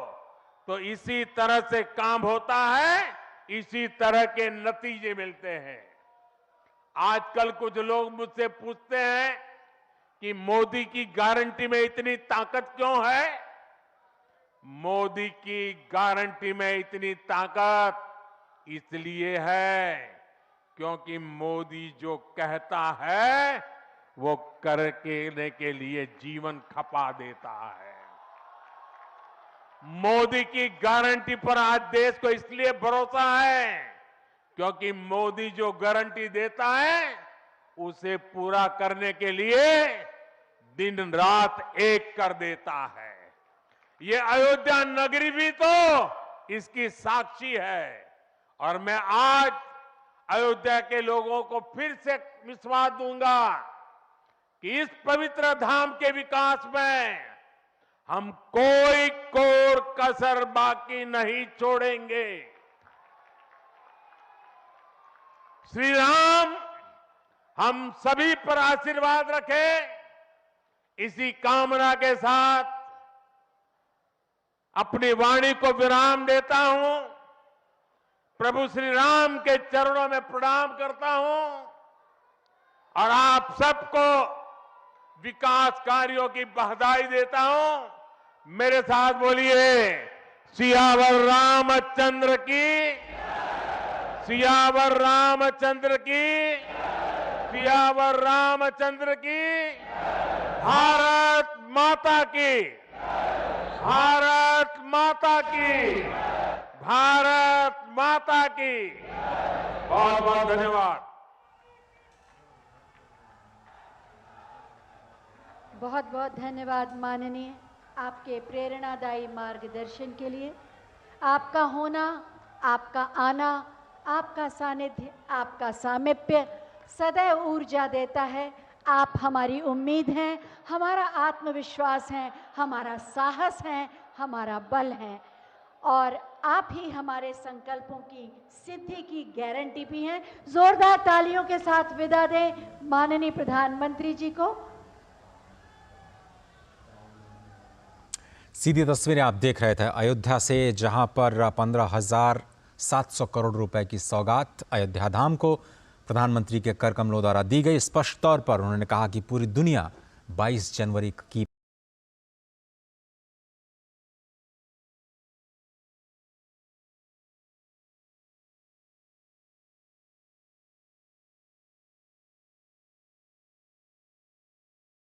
तो इसी तरह से काम होता है, इसी तरह के नतीजे मिलते हैं। आजकल कुछ लोग मुझसे पूछते हैं कि मोदी की गारंटी में इतनी ताकत क्यों है? मोदी की गारंटी में इतनी ताकत इसलिए है क्योंकि मोदी जो कहता है वो करने के लिए जीवन खपा देता है। मोदी की गारंटी पर आज देश को इसलिए भरोसा है क्योंकि मोदी जो गारंटी देता है उसे पूरा करने के लिए दिन रात एक कर देता है। ये अयोध्या नगरी भी तो इसकी साक्षी है। और मैं आज अयोध्या के लोगों को फिर से विश्वास दूंगा कि इस पवित्र धाम के विकास में हम कोई कोर कसर बाकी नहीं छोड़ेंगे। श्री राम हम सभी पर आशीर्वाद रखें, इसी कामना के साथ अपनी वाणी को विराम देता हूं। प्रभु श्री राम के चरणों में प्रणाम करता हूं और आप सबको विकास कार्यों की बधाई देता हूं। मेरे साथ बोलिए, सियावर रामचंद्र की, सियावर रामचंद्र की, सियावर रामचंद्र की। भारत माता की, भारत माता की, भारत माता की। बहुत बहुत धन्यवाद। बहुत बहुत धन्यवाद माननीय, आपके प्रेरणादायी मार्गदर्शन के लिए। आपका होना, आपका आना, आपका सानिध्य, आपका सामीप्य सदैव ऊर्जा देता है। आप हमारी उम्मीद हैं, हमारा आत्मविश्वास है, हमारा साहस है, हमारा बल है और आप ही हमारे संकल्पों की सिद्धि की गारंटी भी हैं। जोरदार तालियों के साथ विदा दें माननीय प्रधानमंत्री जी को। सीधी तस्वीरें आप देख रहे थे अयोध्या से, जहां पर 15,700 करोड़ रुपए की सौगात अयोध्या धाम को प्रधानमंत्री के कर कमलों द्वारा दी गई। स्पष्ट तौर पर उन्होंने कहा कि पूरी दुनिया 22 जनवरी की